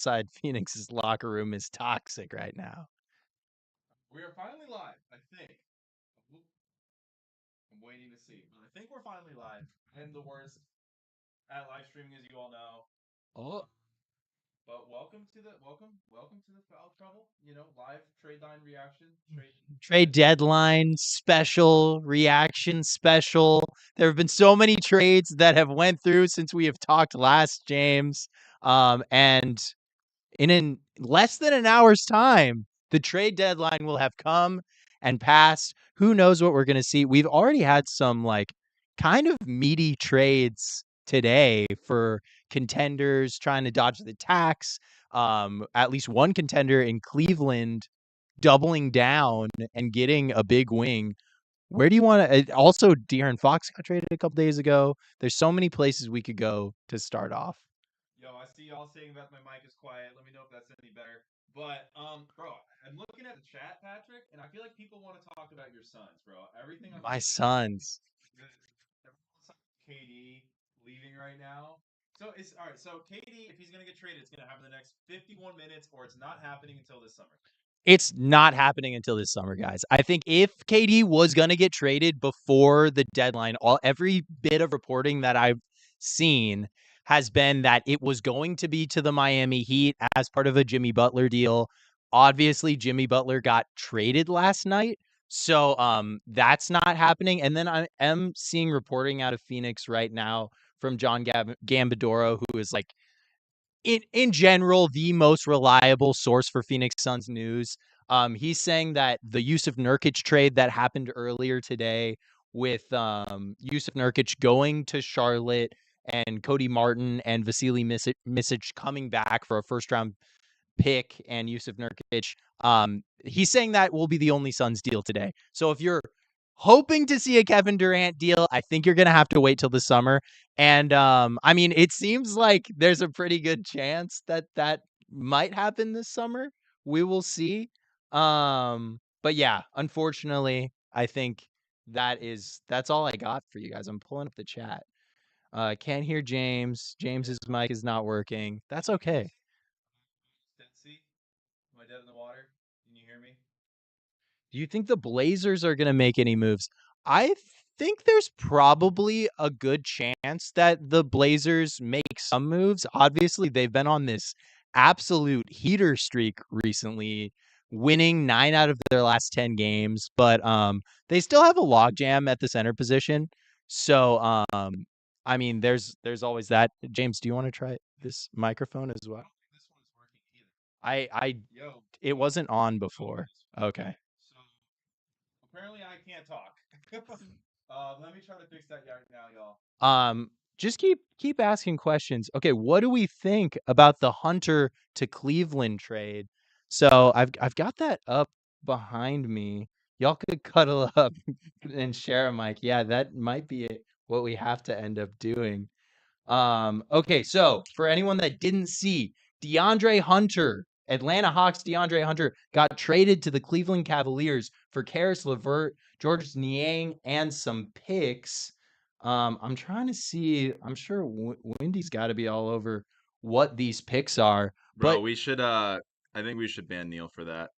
inside Phoenix's locker room is toxic right now. We are finally live, I think. I'm waiting to see, but I think we're finally live. I'm the worst at live streaming, as you all know. Oh, But welcome to the foul trouble. Live trade line reaction, trade deadline special, reaction special. There have been so many trades that have went through since we have talked last, James. And in less than an hour's time, the trade deadline will have come and passed. Who knows what we're going to see? We've already had some kind of meaty trades today for contenders trying to dodge the tax. At least one contender in Cleveland doubling down and getting a big wing. Where do you want to? Also, De'Aaron Fox got traded a couple days ago. There's so many places we could go to start off. Yo, I see y'all saying that my mic is quiet. Let me know if that's any better. But bro, I'm looking at the chat, Patrick, and I feel like people want to talk about your sons, bro. Everything I'm My seeing, sons. everyone's like KD leaving right now. So it's all right. So KD, if he's gonna get traded, it's gonna happen in the next 51 minutes, or it's not happening until this summer. It's not happening until this summer, guys. I think if KD was going to get traded before the deadline, every bit of reporting that I've seen has been that it was going to be to the Miami Heat as part of a Jimmy Butler deal. Obviously, Jimmy Butler got traded last night, so that's not happening. And then I am seeing reporting out of Phoenix right now from John Gambadoro, who is in general, the most reliable source for Phoenix Suns news. He's saying that the Yusuf Nurkic trade that happened earlier today with Yusuf Nurkic going to Charlotte and Cody Martin and Vasily Misic coming back for a first-round pick and Yusuf Nurkic. He's saying that will be the only Suns deal today. So if you're hoping to see a Kevin Durant deal, I think you're going to have to wait till the summer. And I mean, it seems like there's a pretty good chance that might happen this summer. We will see. But yeah, unfortunately, I think that's all I got for you guys. I'm pulling up the chat. Can't hear James. James's mic is not working. That's okay. See, am I dead in the water? Can you hear me? Do you think the Blazers are going to make any moves? I think there's probably a good chance that the Blazers make some moves. Obviously, they've been on this absolute heater streak recently, winning 9 out of their last 10 games, but they still have a logjam at the center position. So, I mean, there's always that. James, do you want to try this microphone as well? This one is working either. Yo, It wasn't on before. Okay. So apparently I can't talk. Let me try to fix that right now, y'all. Just keep asking questions. Okay, what do we think about the Hunter to Cleveland trade? So I've got that up behind me. Y'all could cuddle up and share a mic. Yeah, that might be what we have to end up doing. Okay, so for anyone that didn't see, DeAndre Hunter, Atlanta Hawks DeAndre Hunter got traded to the Cleveland Cavaliers for Karis LeVert, George Niang, and some picks. I'm trying to see. I'm sure Wendy's got to be all over what these picks are. Bro, But we should I think we should ban Neil for that.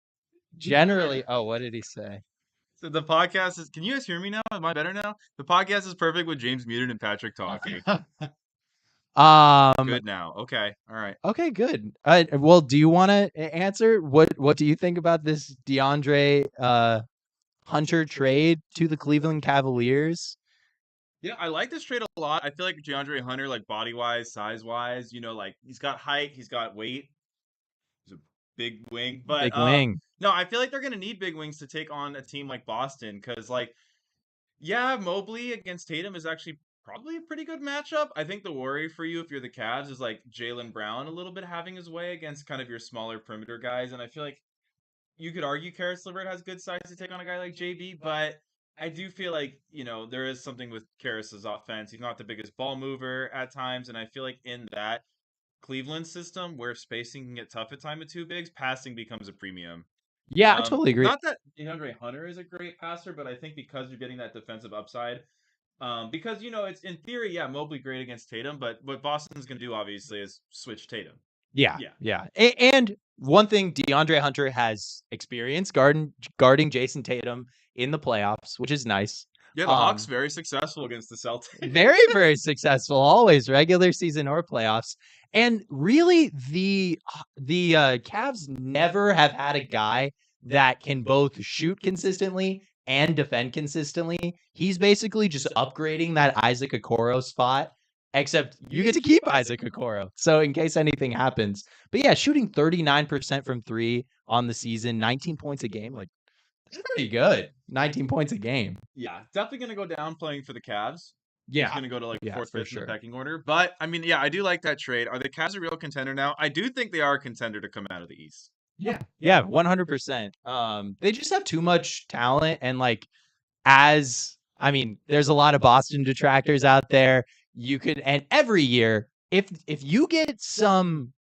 generally, oh, what did he say? So the podcast is, can you guys hear me now? Am I better now? The podcast is perfect with James muted and Patrick talking. um. Good now. Okay. All right. Okay, good. Well, do you want to answer? What do you think about this DeAndre Hunter trade to the Cleveland Cavaliers? Yeah, I like this trade a lot. I feel like DeAndre Hunter, like body wise, size wise, like he's got height, he's got weight. He's a big wing. But Big wing. no, I feel like they're gonna need big wings to take on a team like Boston. Cause yeah, Mobley against Tatum is actually probably a pretty good matchup. I think the worry for you if you're the Cavs is like Jaylen Brown a little bit having his way against kind of your smaller perimeter guys. And I feel like you could argue Karis LeVert has good size to take on a guy like JB, but I do feel like, there is something with Karis's offense. He's not the biggest ball mover at times, and I feel like in that Cleveland system where spacing can get tough at time with two bigs, passing becomes a premium. Yeah, I totally agree. Not that DeAndre Hunter is a great passer, but I think because you're getting that defensive upside, because it's in theory, yeah, Mobley great against Tatum, but what Boston's gonna do obviously is switch Tatum. Yeah, Yeah. yeah. And one thing DeAndre Hunter has experience guarding Jason Tatum in the playoffs, which is nice. Yeah, the Hawks very successful against the Celtics. Very, very successful, always regular season or playoffs. And really, the Cavs never have had a guy that can both shoot consistently and defend consistently. He's basically just upgrading that Isaac Okoro spot, except you get to keep Isaac Okoro. So in case anything happens. But yeah, shooting 39% from three on the season, 19 points a game, like that's pretty good. 19 points a game. Yeah, definitely going to go down playing for the Cavs. He's Yeah. going to go to like Yeah, fourth, for fifth in the sure. pecking order. But I mean, yeah, I do like that trade. Are the Cavs a real contender now? I do think they are a contender to come out of the East. Yeah, 100%. They just have too much talent, and like, I mean, there's a lot of Boston detractors out there. And every year, if you get some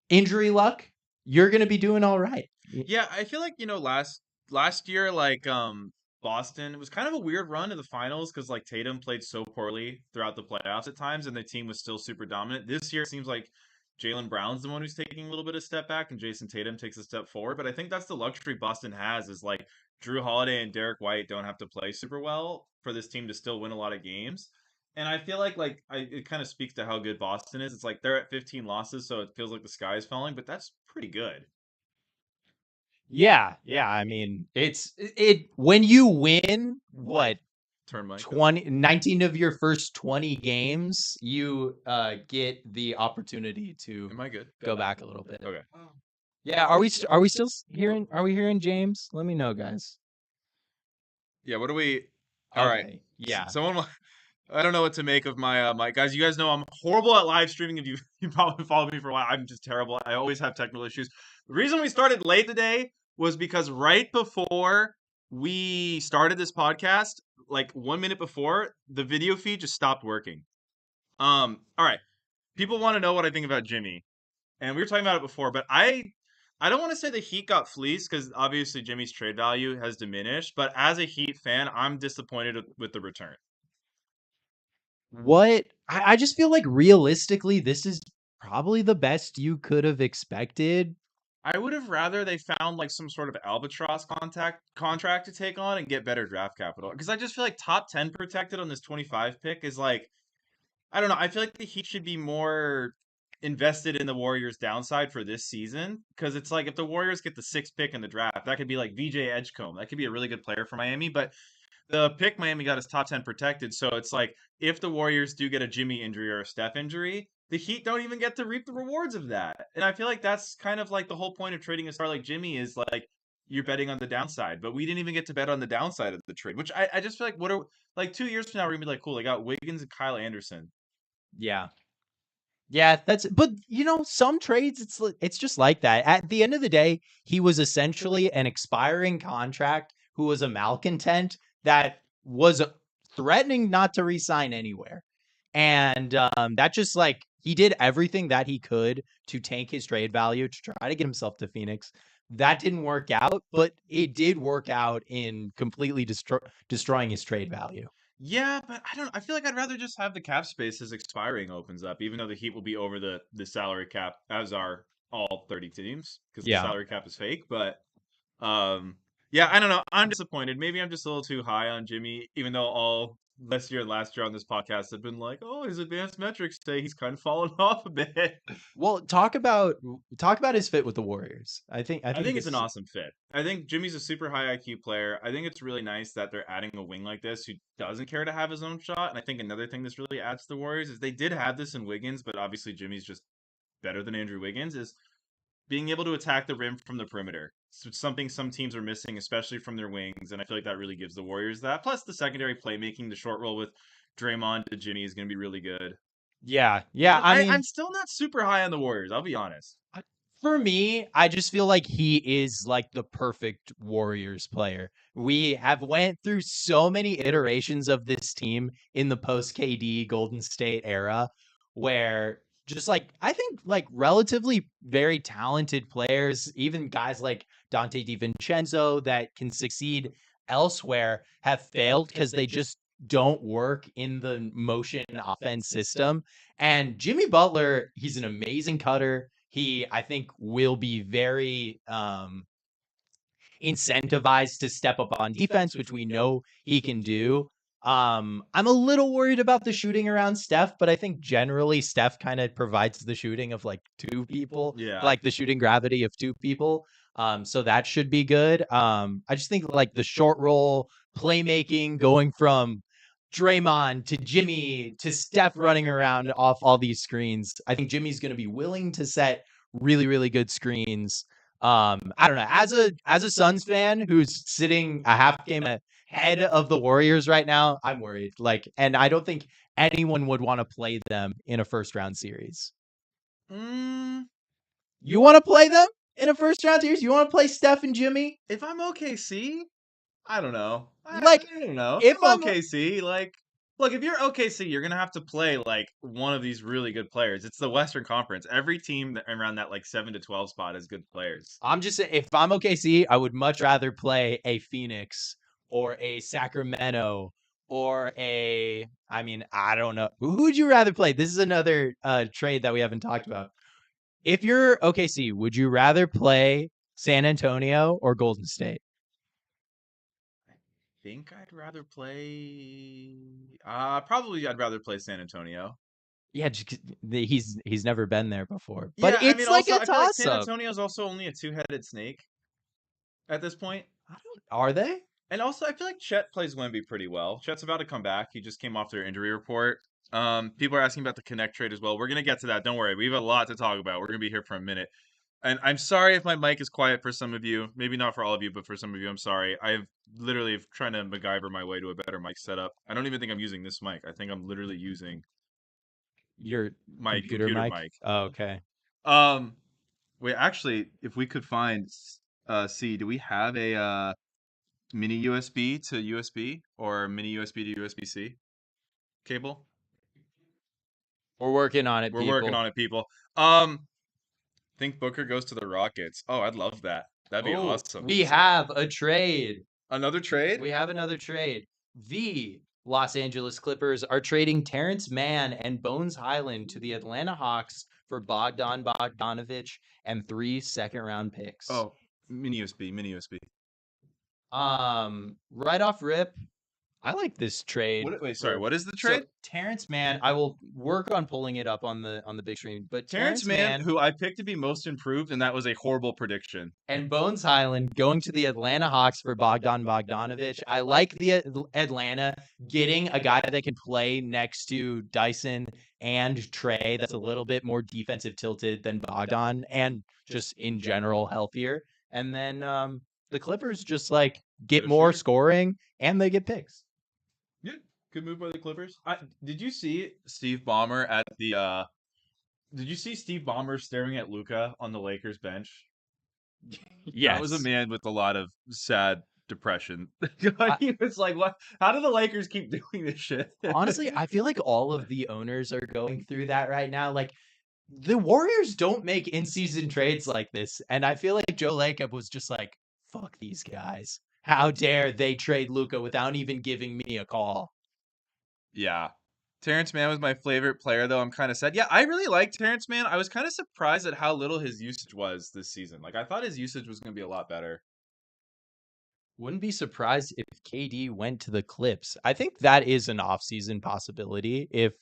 injury luck, you're gonna be doing all right. Yeah, I feel like, last year, like Boston, it was kind of a weird run to the finals because like Tatum played so poorly throughout the playoffs at times, and the team was still super dominant. This year, it seems like Jaylen Brown's the one who's taking a little bit of step back, and Jason Tatum takes a step forward. But I think that's the luxury Boston has is like Drew Holiday and Derek White don't have to play super well for this team to still win a lot of games. And I feel like it kind of speaks to how good Boston is. It's like they're at 15 losses, so it feels like the sky is falling, but that's pretty good. Yeah, yeah. I mean, it when you win what Turn mic. 19 of your first 20 games, you get the opportunity to Am I good? go back a little bit. Okay. Yeah, are we still hearing? Are we hearing James? Let me know, guys. Yeah, what do we? All right. Okay, yeah. Someone, I don't know what to make of my guys. You guys know I'm horrible at live streaming. If you probably followed me for a while, I'm just terrible. I always have technical issues. The reason we started late today was because right before we started this podcast, like 1 minute before, the video feed just stopped working. All right. People want to know what I think about Jimmy, and we were talking about it before, but I don't want to say the Heat got fleeced because obviously Jimmy's trade value has diminished. But as a Heat fan, I'm disappointed with the return. What I just feel like realistically, this is probably the best you could have expected. I would have rather they found like some sort of albatross contract to take on and get better draft capital because I just feel like top 10 protected on this 25 pick is like I don't know. I feel like the Heat should be more invested in the Warriors' downside for this season because it's like if the Warriors get the sixth pick in the draft, that could be like VJ Edgecombe. That could be a really good player for Miami, but the pick Miami got is top 10 protected. So it's like if the Warriors do get a Jimmy injury or a Steph injury, the Heat don't even get to reap the rewards of that. And I feel like that's kind of like the whole point of trading a star like Jimmy is like you're betting on the downside. But we didn't even get to bet on the downside of the trade, which I just feel like what are like 2 years from now, we're gonna be like, cool, they got Wiggins and Kyle Anderson. Yeah. Yeah, but some trades it's just like that. At the end of the day, he was essentially an expiring contract who was a malcontent that was threatening not to resign anywhere. And that just like he did everything that he could to tank his trade value to try to get himself to Phoenix. That didn't work out, but it did work out in completely destroying his trade value. Yeah, but I don't. I feel like I'd rather just have the cap space as expiring opens up, even though the Heat will be over the salary cap, as are all 30 teams, because the Yeah. salary cap is fake. But yeah, I don't know. I'm disappointed. Maybe I'm just a little too high on Jimmy, even though all this year and last year on this podcast have been like, oh, his advanced metrics say he's kind of fallen off a bit. Well, talk about his fit with the Warriors. I think It's an awesome fit. I think Jimmy's a super high IQ player. I think it's really nice that they're adding a wing like this who doesn't care to have his own shot. And I think another thing this really adds to the Warriors is they did have this in Wiggins, but obviously Jimmy's just better than Andrew Wiggins, is being able to attack the rim from the perimeter. So it's something some teams are missing, especially from their wings. And I feel like that really gives the Warriors that. Plus the secondary playmaking, the short roll with Draymond to Jimmy is going to be really good. Yeah. I mean, I'm still not super high on the Warriors. I'll be honest. for me, I just feel like he is like the perfect Warriors player. We have went through so many iterations of this team in the post KD Golden State era where just like I think like relatively very talented players, even guys like Dante DiVincenzo that can succeed elsewhere have failed because they just don't work in the motion offense system. And Jimmy Butler, he's an amazing cutter. he, I think, will be very incentivized to step up on defense, which we know he can do. I'm a little worried about the shooting around Steph, but I think generally Steph kind of provides the shooting of like two people, Yeah. like the shooting gravity of two people. So that should be good. I just think like the short roll playmaking going from Draymond to Jimmy to Steph running around off all these screens. I think Jimmy's going to be willing to set really, really good screens. I don't know. As a Suns fan who's sitting a half game ahead of the Warriors right now, I'm worried. Like, and I don't think anyone would want to play them in a first round series. You want to play them in a first round series? You want to play Steph and Jimmy? If I'm OKC, I don't know. I don't know. If I'm I'm OKC, like, look, if you're OKC, you're gonna have to play like one of these really good players. It's the Western Conference. Every team around that like 7 to 12 spot is good players. I'm just saying, if I'm OKC, I would much rather play a Phoenix or a Sacramento or I don't know. Who would you rather play? This is another trade that we haven't talked about. If you're OKC, would you rather play San Antonio or Golden State? I think I'd rather play. Probably I'd rather play San Antonio. Yeah, he's never been there before, Yeah, but I mean, it's like also a I feel like San toss-up. Antonio is also only a two-headed snake at this point. Are they? And also, I feel like Chet plays Wemby pretty well. Chet's about to come back. He just came off their injury report. People are asking about the Connect trade as well. We're gonna get to that. Don't worry. We have a lot to talk about. We're gonna be here for a minute. And I'm sorry if my mic is quiet for some of you. Maybe not for all of you, but for some of you, I'm sorry. I've literally trying to MacGyver my way to a better mic setup. I don't even think I'm using this mic. I think I'm literally using Your my computer mic? mic. Oh, okay. Um, Wait, actually, if we could find, see, do we have a mini USB to USB or mini USB to USB-C cable? We're working on it, We're working people. on it, people. Think Booker goes to the Rockets. Oh, I'd love that. That'd be Oh, awesome. we have a trade. Another trade? We have another trade. The Los Angeles Clippers are trading Terrence Mann and Bones Highland to the Atlanta Hawks for Bogdan Bogdanovic and 3 second-round picks. Oh, mini USB, mini USB. Right off rip, I like this trade. Wait, sorry, what is the trade? So, Terrence Mann, I will work on pulling it up on the big screen. But Terrence Mann, who I picked to be most improved, and that was a horrible prediction. And Bones Highland going to the Atlanta Hawks for Bogdan Bogdanovic. I like the Atlanta getting a guy that can play next to Dyson and Trey that's a little bit more defensive tilted than Bogdan and just in general healthier. And then the Clippers just like get more scoring and they get picks. Yeah, good move by the Clippers. Did you see Steve Ballmer at the Did you see Steve Ballmer staring at Luka on the Lakers bench? Yes. That was a man with a lot of sad depression. He was like, "What? How do the Lakers keep doing this shit?" Honestly, I feel like all of the owners are going through that right now. Like the Warriors don't make in-season trades like this, and I feel like Joe Lacob was just like, "Fuck these guys! How dare they trade Luka without even giving me a call?" Yeah. Terrence Mann was my favorite player, though. I'm kind of sad. Yeah, I really like Terrence Mann. I was kind of surprised at how little his usage was this season. Like, I thought his usage was going to be a lot better. Wouldn't be surprised if KD went to the Clips. I think that is an off-season possibility if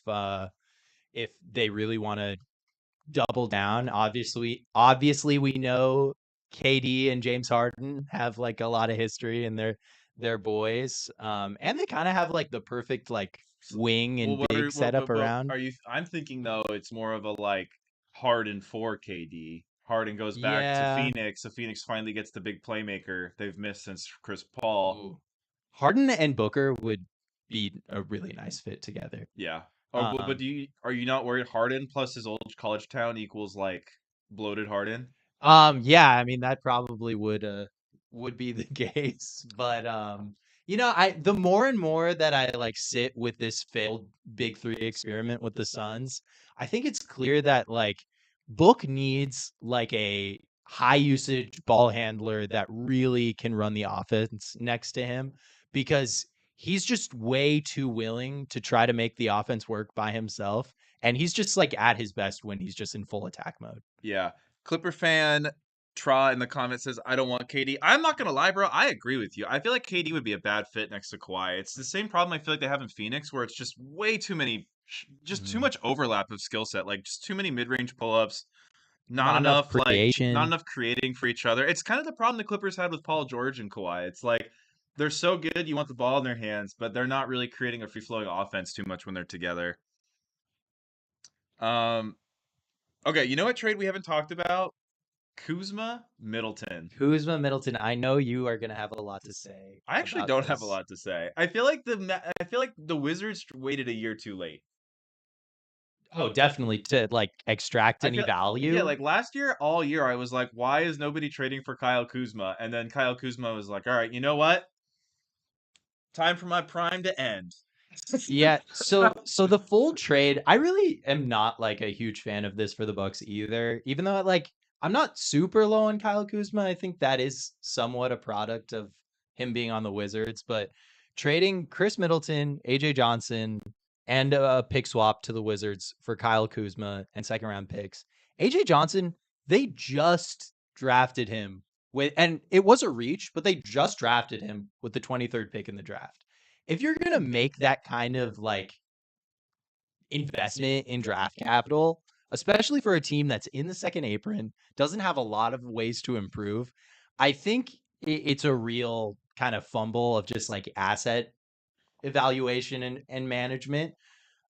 they really want to double down. Obviously we know KD and James Harden have like a lot of history and they're boys. And they kind of have like the perfect like wing and big setup around. I'm thinking though it's more of a like Harden for KD. Harden goes back to Phoenix, so Phoenix finally gets the big playmaker they've missed since Chris Paul. Ooh. Harden and Booker would be a really nice fit together. Yeah. But are you not worried Harden plus his old college town equals like bloated Harden? Yeah, I mean that probably would be the case, but the more and more that I like sit with this failed Big Three experiment with the Suns, I think it's clear that like Book needs like a high usage ball handler that really can run the offense next to him because he's just way too willing to try to make the offense work by himself. And he's just like at his best when he's just in full attack mode. Yeah. Clipper fan Tra in the comments says, I don't want KD. I'm not going to lie, bro. I agree with you. I feel like KD would be a bad fit next to Kawhi. It's the same problem I feel like they have in Phoenix where it's just way too many, just too much overlap of skill set. Like just too many mid-range pull-ups, not Not enough enough, not creation. enough creating for each other. It's kind of the problem the Clippers had with Paul George and Kawhi. It's like they're so good, you want the ball in their hands, but they're not really creating a free-flowing offense too much when they're together. Um, okay, you know what trade we haven't talked about? Kuzma, Middleton. Kuzma, Middleton. I know you are gonna have a lot to say I actually about don't have a this. lot to say. I feel like the Wizards waited a year too late. Oh, definitely to like extract I any feel yeah, value. like last year, all year, I was like, why is nobody trading for Kyle Kuzma? And then Kyle Kuzma was like, all right, you know what? Time for my prime to end. Yeah, so the full trade, I really am not like a huge fan of this for the Bucks either. Even though like I'm not super low on Kyle Kuzma, I think that is somewhat a product of him being on the Wizards, but trading Chris Middleton, AJ Johnson, and a pick swap to the Wizards for Kyle Kuzma and second round picks. AJ Johnson, they just drafted him with, and it was a reach, but they just drafted him with the 23rd pick in the draft. If you're going to make that kind of like investment in draft capital, especially for a team that's in the second apron, doesn't have a lot of ways to improve, I think it's a real kind of fumble of just like asset evaluation and management.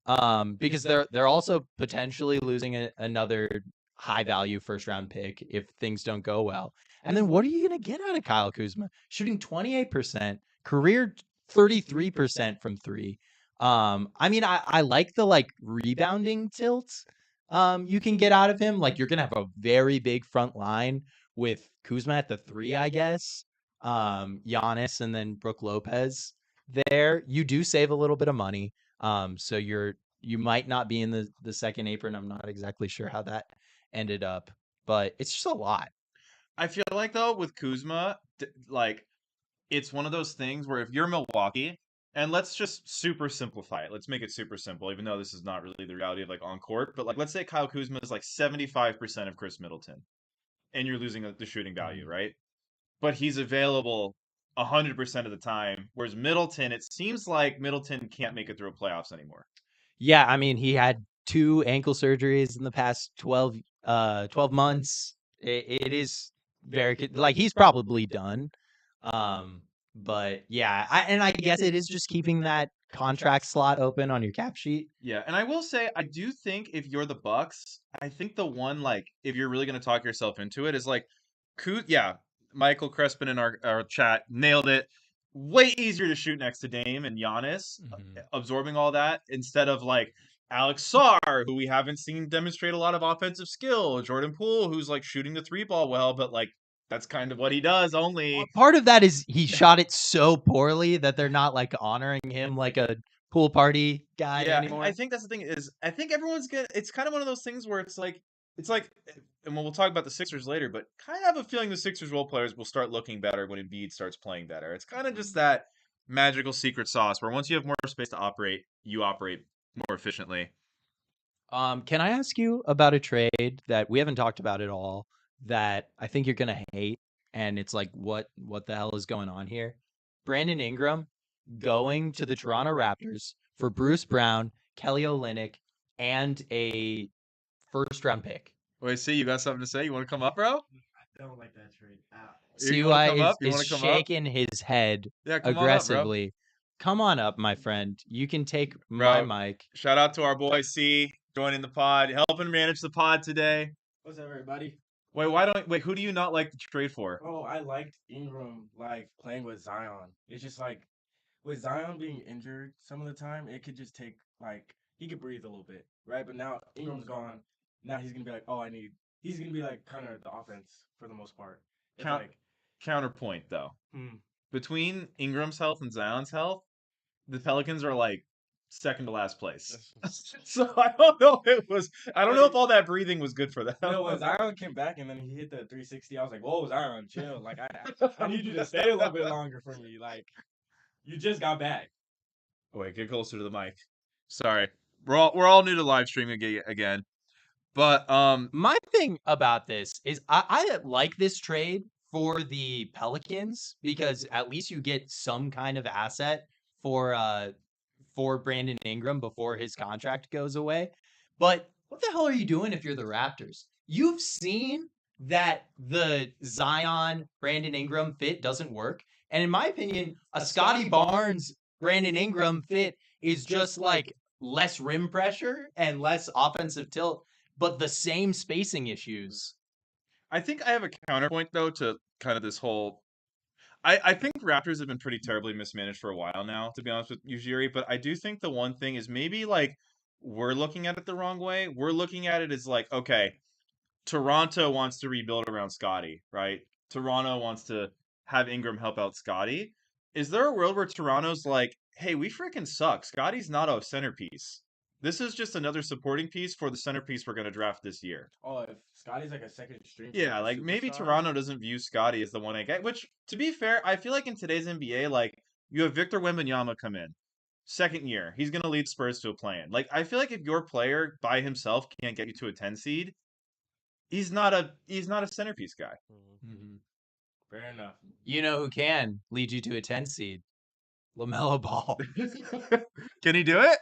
Because they're also potentially losing another high value first round pick if things don't go well. And then what are you going to get out of Kyle Kuzma? Shooting 28%, career 33% from three. I mean, I like the like rebounding tilt you can get out of him. Like you're gonna have a very big front line with Kuzma at the three, I guess. Giannis and then Brook Lopez there. You do save a little bit of money. So you might not be in the second apron. I'm not exactly sure how that ended up, but it's just a lot. I feel like though with Kuzma, like it's one of those things where if you're Milwaukee, and let's just super simplify it. Let's make it super simple, even though this is not really the reality of like on court. But like, let's say Kyle Kuzma is like 75% of Chris Middleton, and you're losing the shooting value, Mhm. right? But he's available 100% of the time. Whereas Middleton, it seems like Middleton can't make it through playoffs anymore. Yeah, I mean, he had two ankle surgeries in the past 12 months. It is very like he's probably done. But yeah, I guess it is just keeping that contract slot open on your cap sheet. Yeah, and I will say I do think if you're the Bucks, I think the one like if you're really going to talk yourself into it is like yeah, Michael Crespin in our chat nailed it. Way easier to shoot next to Dame and Giannis, Mhm. absorbing all that instead of like Alex Sarr, who we haven't seen demonstrate a lot of offensive skill, Jordan Poole, who's like shooting the three ball well, but like that's kind of what he does only. Part of that is he shot it so poorly that they're not like honoring him like a pool party guy Yeah, and I anymore. think that's the thing is I think everyone's gonna it's kind of one of those things where it's like and we'll talk about the Sixers later, but kind of have a feeling the Sixers role players will start looking better when Embiid starts playing better. It's kind of just that magical secret sauce where once you have more space to operate, you operate more efficiently. Can I ask you about a trade that we haven't talked about at all that I think you're gonna hate? And it's like, what the hell is going on here? Brandon Ingram going to the Toronto Raptors for Bruce Brown, Kelly Olynyk, and a first round pick. Wait, see, you got something to say? You want to come up, bro? I don't like that trade at all. You want to CY come up? You is want to come up? shaking his head Yeah, come on up, bro. aggressively. Come on up, my friend. You can take my Bro, mic. shout out to our boy C joining the pod, helping manage the pod today. What's up, everybody? Wait, who do you not like to trade for? Oh, I liked Ingram like playing with Zion. It's just like with Zion being injured some of the time, it could just take like he could breathe a little bit, right? But now Ingram's gone. Now he's gonna be like, oh, I need. He's gonna be like kind of the offense for the most part. It's Count like, counterpoint though. hmm, Between Ingram's health and Zion's health, the Pelicans are like second to last place. So I don't know if all that breathing was good for them. you know, when Zion came back and then he hit the 360, I was like, whoa, Zion, chill. Like I need you to stay a little bit longer for me. Like you just got back. Wait, get closer to the mic. Sorry. We're all new to live streaming again. But My thing about this is I like this trade for the Pelicans because at least you get some kind of asset for Brandon Ingram before his contract goes away. But what the hell are you doing if you're the Raptors? You've seen that the Zion Brandon Ingram fit doesn't work. And in my opinion, a Scotty Barnes Brandon Ingram fit is just like less rim pressure and less offensive tilt, but the same spacing issues. I think I have a counterpoint though to kind of this whole. I think Raptors have been pretty terribly mismanaged for a while now, to be honest with Ujiri. But I do think the one thing is maybe like we're looking at it the wrong way. We're looking at it as like, okay, Toronto wants to rebuild around Scotty, right? Toronto wants to have Ingram help out Scotty. Is there a world where Toronto's like, hey, we freaking suck. Scotty's not a centerpiece. This is just another supporting piece for the centerpiece we're going to draft this year. Oh, if Scotty's like a second string. Yeah, like maybe Toronto doesn't view Scotty as the one I get, which to be fair, I feel like in today's NBA, like you have Victor Wembanyama come in. Second year, he's going to lead Spurs to a play-in. Like I feel like if your player by himself can't get you to a 10 seed, he's not a centerpiece guy. Mm-hmm. Fair enough. You know who can lead you to a 10 seed? LaMelo Ball. Can he do it?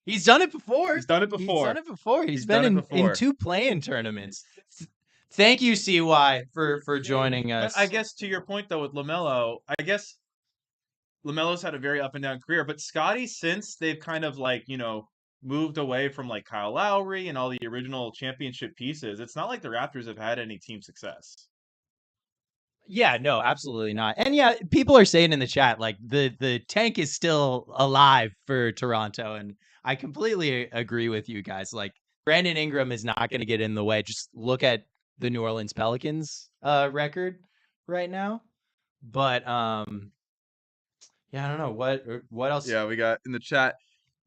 He's done it before. He's done it before. He's been in 2 play-in tournaments. Thank you, CY, for joining us. But I guess to your point though with LaMelo, I guess LaMelo's had a very up and down career, but Scotty, since they've kind of like, moved away from like Kyle Lowry and all the original championship pieces, it's not like the Raptors have had any team success. Yeah, no, absolutely not. And yeah, people are saying in the chat, like the tank is still alive for Toronto. And I completely agree with you guys. Like Brandon Ingram is not going to get in the way. Just look at the New Orleans Pelicans record right now. But yeah, I don't know what else. Yeah, we got in the chat.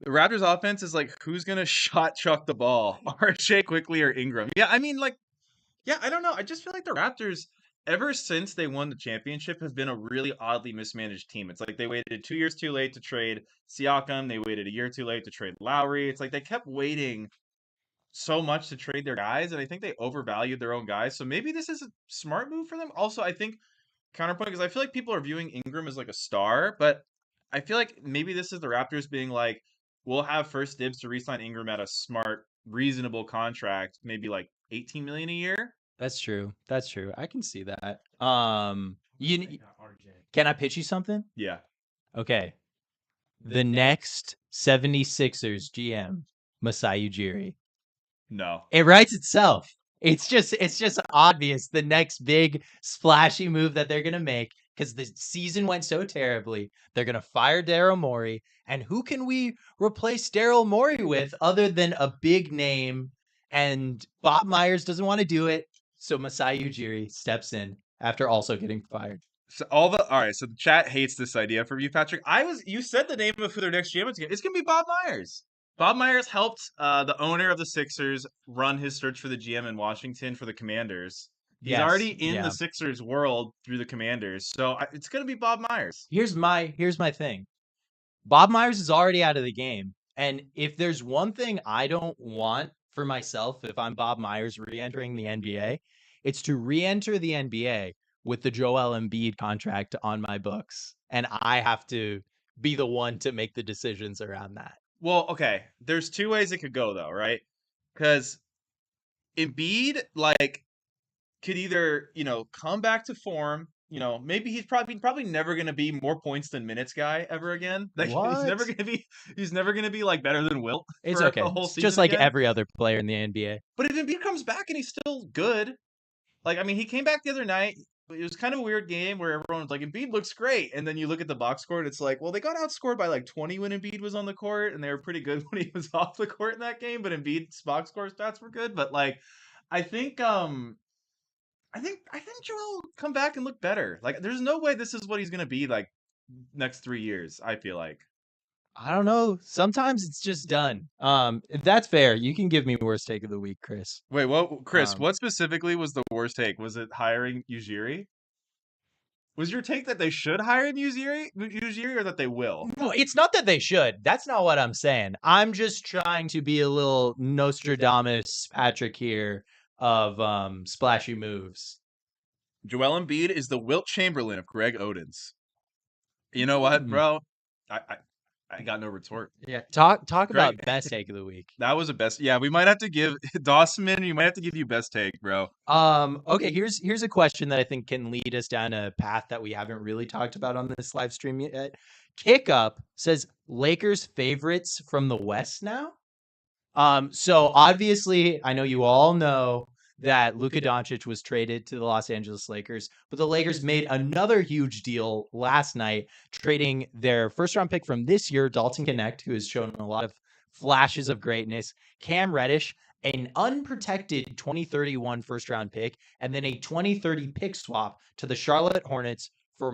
The Raptors offense is like, who's gonna shot chuck the ball? RJ quickly or Ingram? Yeah, I mean, like, yeah, I don't know. I just feel like the Raptors, ever since they won the championship, have been a really oddly mismanaged team. It's like they waited 2 years too late to trade Siakam. They waited a year too late to trade Lowry. It's like they kept waiting so much to trade their guys, and I think they overvalued their own guys. So maybe this is a smart move for them. Also, I think counterpoint because I feel like people are viewing Ingram as like a star, but I feel like maybe this is the Raptors being like, we'll have first dibs to re-sign Ingram at a smart, reasonable contract, maybe like 18 million a year. That's true. I can see that. Can I pitch you something? Yeah. Okay. The next 76ers GM, Masai Ujiri. No. It writes itself. It's just obvious the next big splashy move that they're gonna make because the season went so terribly. They're gonna fire Daryl Morey, and who can we replace Daryl Morey with other than a big name? And Bob Myers doesn't want to do it, so Masai Ujiri steps in after also getting fired. So all right. So the chat hates this idea from you, Patrick. You said the name of who their next GM is. It's gonna be Bob Myers. Bob Myers helped the owner of the Sixers run his search for the GM in Washington for the Commanders. He's already in the Sixers world through the Commanders, so it's going to be Bob Myers. Here's my thing. Bob Myers is already out of the game, and if there's one thing I don't want for myself if I'm Bob Myers re-entering the NBA, it's to re-enter the NBA with the Joel Embiid contract on my books, and I have to be the one to make the decisions around that. Well, okay. There's 2 ways it could go, though, right? Because Embiid, like, could either, come back to form. Maybe he's probably never going to be more points than minutes guy ever again. Like, What? he's never going to be like better than Wilt. It's for okay. A whole It's season just like again. every other player in the NBA. But if Embiid comes back and he's still good, like, I mean, he came back the other night. It was kind of a weird game where everyone was like, Embiid looks great. And then you look at the box score and it's like, well, they got outscored by like 20 when Embiid was on the court. And they were pretty good when he was off the court in that game. But Embiid's box score stats were good. But like, I think Joel will come back and look better. Like, there's no way this is what he's going to be like next 3 years, I feel like. I don't know. Sometimes it's just done. If that's fair, you can give me worst take of the week, Chris. Wait, Chris, what specifically was the worst take? Was it hiring Ujiri? Was your take that they should hire Ujiri or that they will? No, it's not that they should. That's not what I'm saying. I'm just trying to be a little Nostradamus Patrick here of splashy moves. Joel Embiid is the Wilt Chamberlain of Greg Oden's. You know what, bro? I got no retort. Yeah, talk about Greg, best take of the week. that was a best. Yeah, we might have to give Dossman. You might have to give you best take, bro. Okay, here's a question that I think can lead us down a path that we haven't really talked about on this live stream yet. Kick Up says Lakers favorites from the West now. So obviously, I know you all know that Luka Doncic was traded to the Los Angeles Lakers, but the Lakers made another huge deal last night, trading their first-round pick from this year, Dalton Connect, who has shown a lot of flashes of greatness, Cam Reddish, an unprotected 2031 first-round pick, and then a 2030 pick swap to the Charlotte Hornets for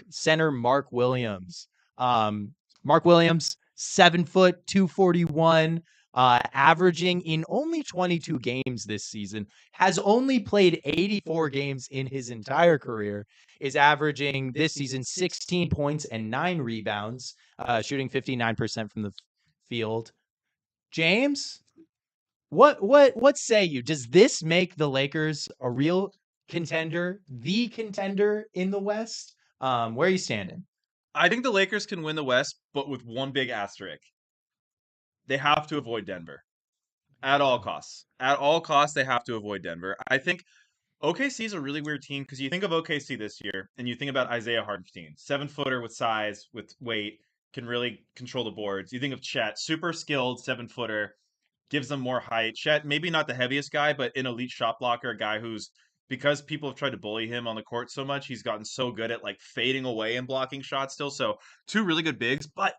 center Mark Williams. Mark Williams, 7 foot, 241. Averaging in only 22 games this season, has only played 84 games in his entire career, is averaging this season 16 points and 9 rebounds, shooting 59% from the field. James, what say you? Does this make the Lakers a real contender, the contender in the West? Where are you standing? I think the Lakers can win the West, but with one big asterisk. They have to avoid Denver at all costs. At all costs, they have to avoid Denver. I think OKC is a really weird team because you think of OKC this year and you think about Isaiah Hartenstein, 7-footer with size, with weight, can really control the boards. You think of Chet, super skilled 7-footer, gives them more height. Chet, maybe not the heaviest guy, but an elite shot blocker, a guy who's, because people have tried to bully him on the court so much, he's gotten so good at like fading away and blocking shots still. So 2 really good bigs, but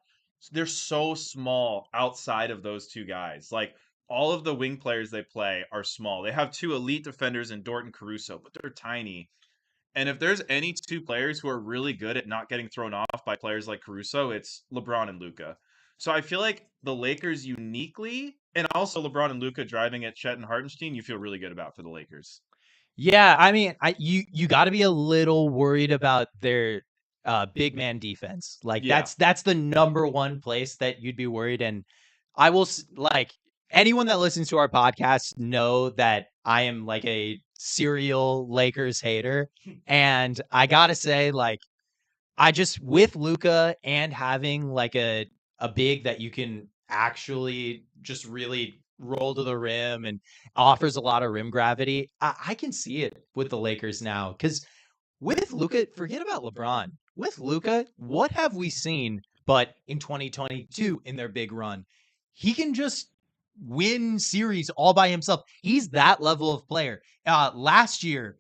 they're so small outside of those 2 guys. Like all of the wing players they play are small. They have 2 elite defenders in Dort and Caruso, but they're tiny. And if there's any 2 players who are really good at not getting thrown off by players like Caruso, it's LeBron and Luka. So I feel like the Lakers uniquely, and also LeBron and Luka driving at Chet and Hartenstein, you feel really good about for the Lakers. Yeah, I mean, you got to be a little worried about their big man defense. Like that's the number one place that you'd be worried. And I will like anyone that listens to our podcast know that I am like a serial Lakers hater. And I gotta say, like, I just with Luka and having like a big that you can actually just really roll to the rim and offers a lot of rim gravity. I can see it with the Lakers now because with Luka, forget about LeBron. With Luka, what have we seen but in 2022 in their big run? He can just win series all by himself. He's that level of player. Last year,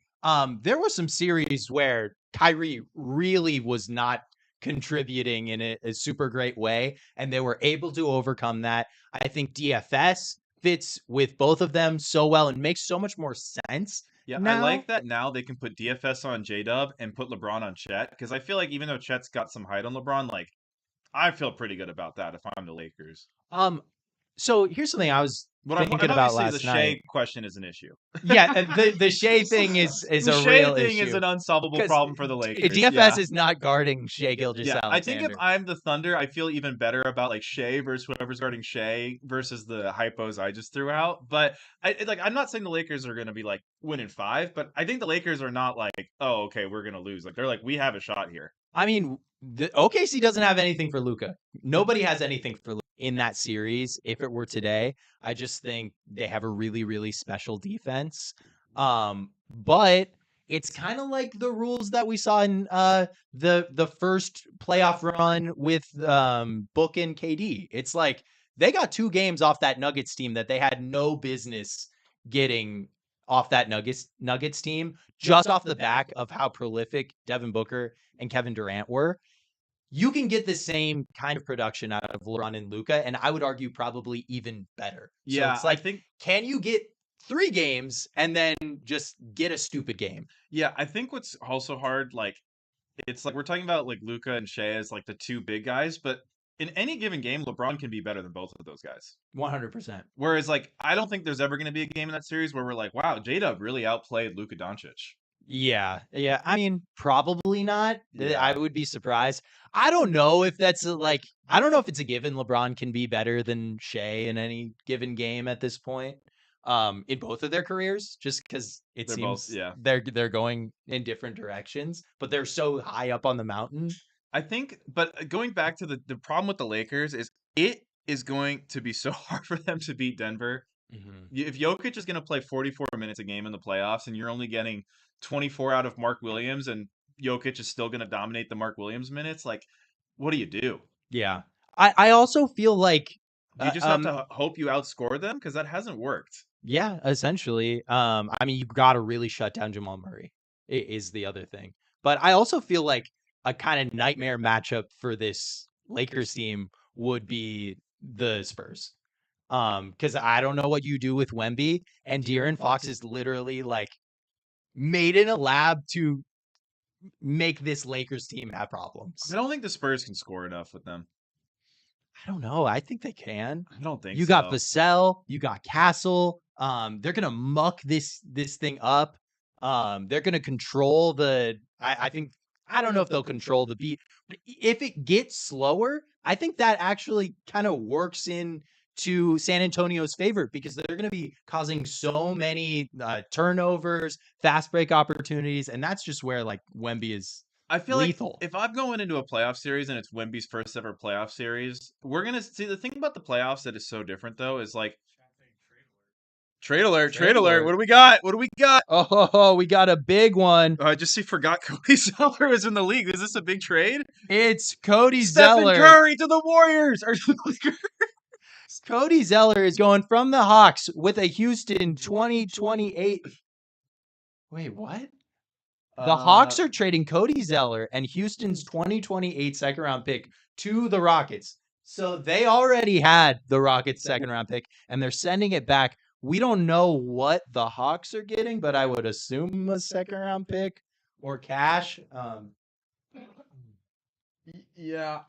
there were some series where Kyrie really was not contributing in a super great way, and they were able to overcome that. I think DFS fits with both of them so well and makes so much more sense. Yeah, now. I like that now they can put DFS on J-Dub and put LeBron on Chet, because I feel like even though Chet's got some height on LeBron, like, I feel pretty good about that if I'm the Lakers. So here's something I was thinking about last night. The Shea question is an issue. Yeah, the Shea thing is a real issue. The Shea thing is an unsolvable problem for the Lakers. DFS is not guarding Shea Gilgeous-Alexander. I think if I'm the Thunder, I feel even better about like Shea versus whoever's guarding Shea versus the hypos I just threw out. But I'm not saying the Lakers are going to be like winning 5, but I think the Lakers are not like, oh, okay, we're going to lose. Like they're like, we have a shot here. I mean, the OKC doesn't have anything for Luka. Nobody has anything for Luka in that series. If it were today, I just think they have a really, really special defense. But it's kind of like the rules that we saw in the first playoff run with Book and KD. It's like they got 2 games off that Nuggets team that they had no business getting off that Nuggets team, just off the back of how prolific Devin Booker and Kevin Durant were. You can get the same kind of production out of LeBron and Luka, and I would argue probably even better. Yeah, so it's like, can you get 3 games and then just get a stupid game? Yeah, I think what's also hard, like, it's like we're talking about like Luka and Shea as like the 2 big guys, but in any given game, LeBron can be better than both of those guys. 100%. Whereas, like, I don't think there's ever going to be a game in that series where we're like, wow, J-Dub really outplayed Luka Doncic. Yeah. I mean, probably not. Yeah. I would be surprised. I don't know if that's I don't know if it's a given LeBron can be better than Shea in any given game at this point. In both of their careers, just because it They're both, seems yeah. they're going in different directions, but they're so high up on the mountain. I think, but going back to the problem with the Lakers is it is going to be so hard for them to beat Denver. If Jokic is going to play 44 minutes a game in the playoffs and you're only getting 24 out of Mark Williams and Jokic is still going to dominate the Mark Williams minutes, like, what do you do? Yeah. I also feel like Do you just have to hope you outscore them? Because that hasn't worked. yeah, essentially. I mean, you got to really shut down Jamal Murray is the other thing. But I also feel like a kind of nightmare matchup for this Lakers team would be the Spurs. Because I don't know what you do with Wemby, and De'Aaron Fox is literally like made in a lab to make this Lakers team have problems. I don't think the Spurs can score enough with them. I don't know. I think they can. I don't think You so. got Vassell, you got Castle. They're gonna muck this thing up. They're gonna control the. I think I don't know if they'll control the beat, but if it gets slower, I think that actually kind of works in to San Antonio's favor because they're going to be causing so many turnovers, fast break opportunities, and that's just where like Wemby is. I feel lethal. like if I'm going into a playoff series and it's Wemby's first ever playoff series, we're gonna see the thing about the playoffs that is so different though is like trade alert. What do we got? Oh, we got a big one. I just forgot Cody Zeller was in the league. Is this a big trade? It's Cody Stephen Zeller. Curry to the Warriors. Cody Zeller is going from the Hawks with a Houston 2028. Wait, what? The Hawks are trading Cody Zeller and Houston's 2028 second round pick to the Rockets. So they already had the Rockets second round pick and they're sending it back. We don't know what the Hawks are getting, but I would assume a second round pick or cash. Yeah,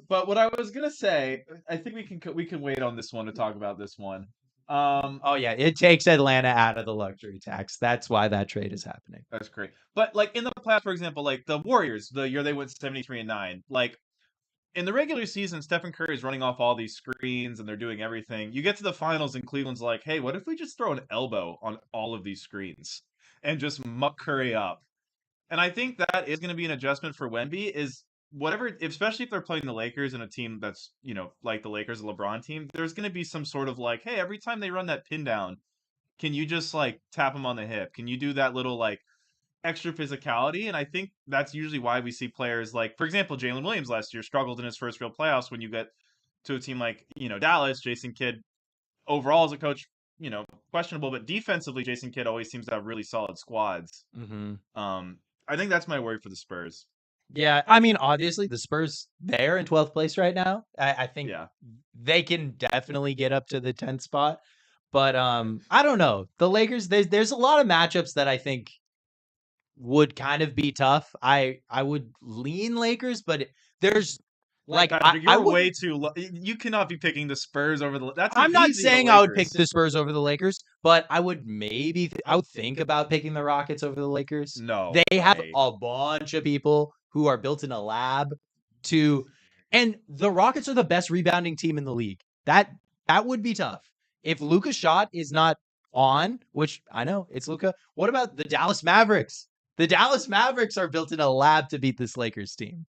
but what I was gonna say, I think we can wait on this one to talk about this one. Oh yeah, it takes Atlanta out of the luxury tax. That's why that trade is happening. That's great. But like in the playoffs, for example, like the Warriors, the year they went 73-9, like in the regular season, Stephen Curry is running off all these screens and they're doing everything. You get to the finals and Cleveland's like, hey, what if we just throw an elbow on all of these screens and just muck Curry up? And I think that is going to be an adjustment for Wemby is whatever, especially if they're playing the Lakers and a team that's, like the Lakers, a LeBron team, there's going to be some sort of like, hey, every time they run that pin down, can you just like tap them on the hip? Can you do that little like extra physicality? And I think that's usually why we see players like, for example, Jalen Williams last year struggled in his first real playoffs when you get to a team like, Dallas. Jason Kidd overall as a coach, questionable, but defensively, Jason Kidd always seems to have really solid squads. I think that's my worry for the Spurs. Yeah, I mean, obviously the Spurs, they're in 12th place right now. I think they can definitely get up to the 10th spot. But I don't know. The Lakers, there's a lot of matchups that I think would kind of be tough. I would lean Lakers, but there's like Patrick, I you're would, way too low. You cannot be picking the Spurs over the. That's I'm not easy, saying the I would pick Lakers. the Spurs over the Lakers, but I would I would think about picking the Rockets over the Lakers. No, they have a bunch of people who are built in a lab and the Rockets are the best rebounding team in the league. That would be tough. If Luka's shot is not on, which I know it's Luka, what about the Dallas Mavericks? The Dallas Mavericks are built in a lab to beat this Lakers team.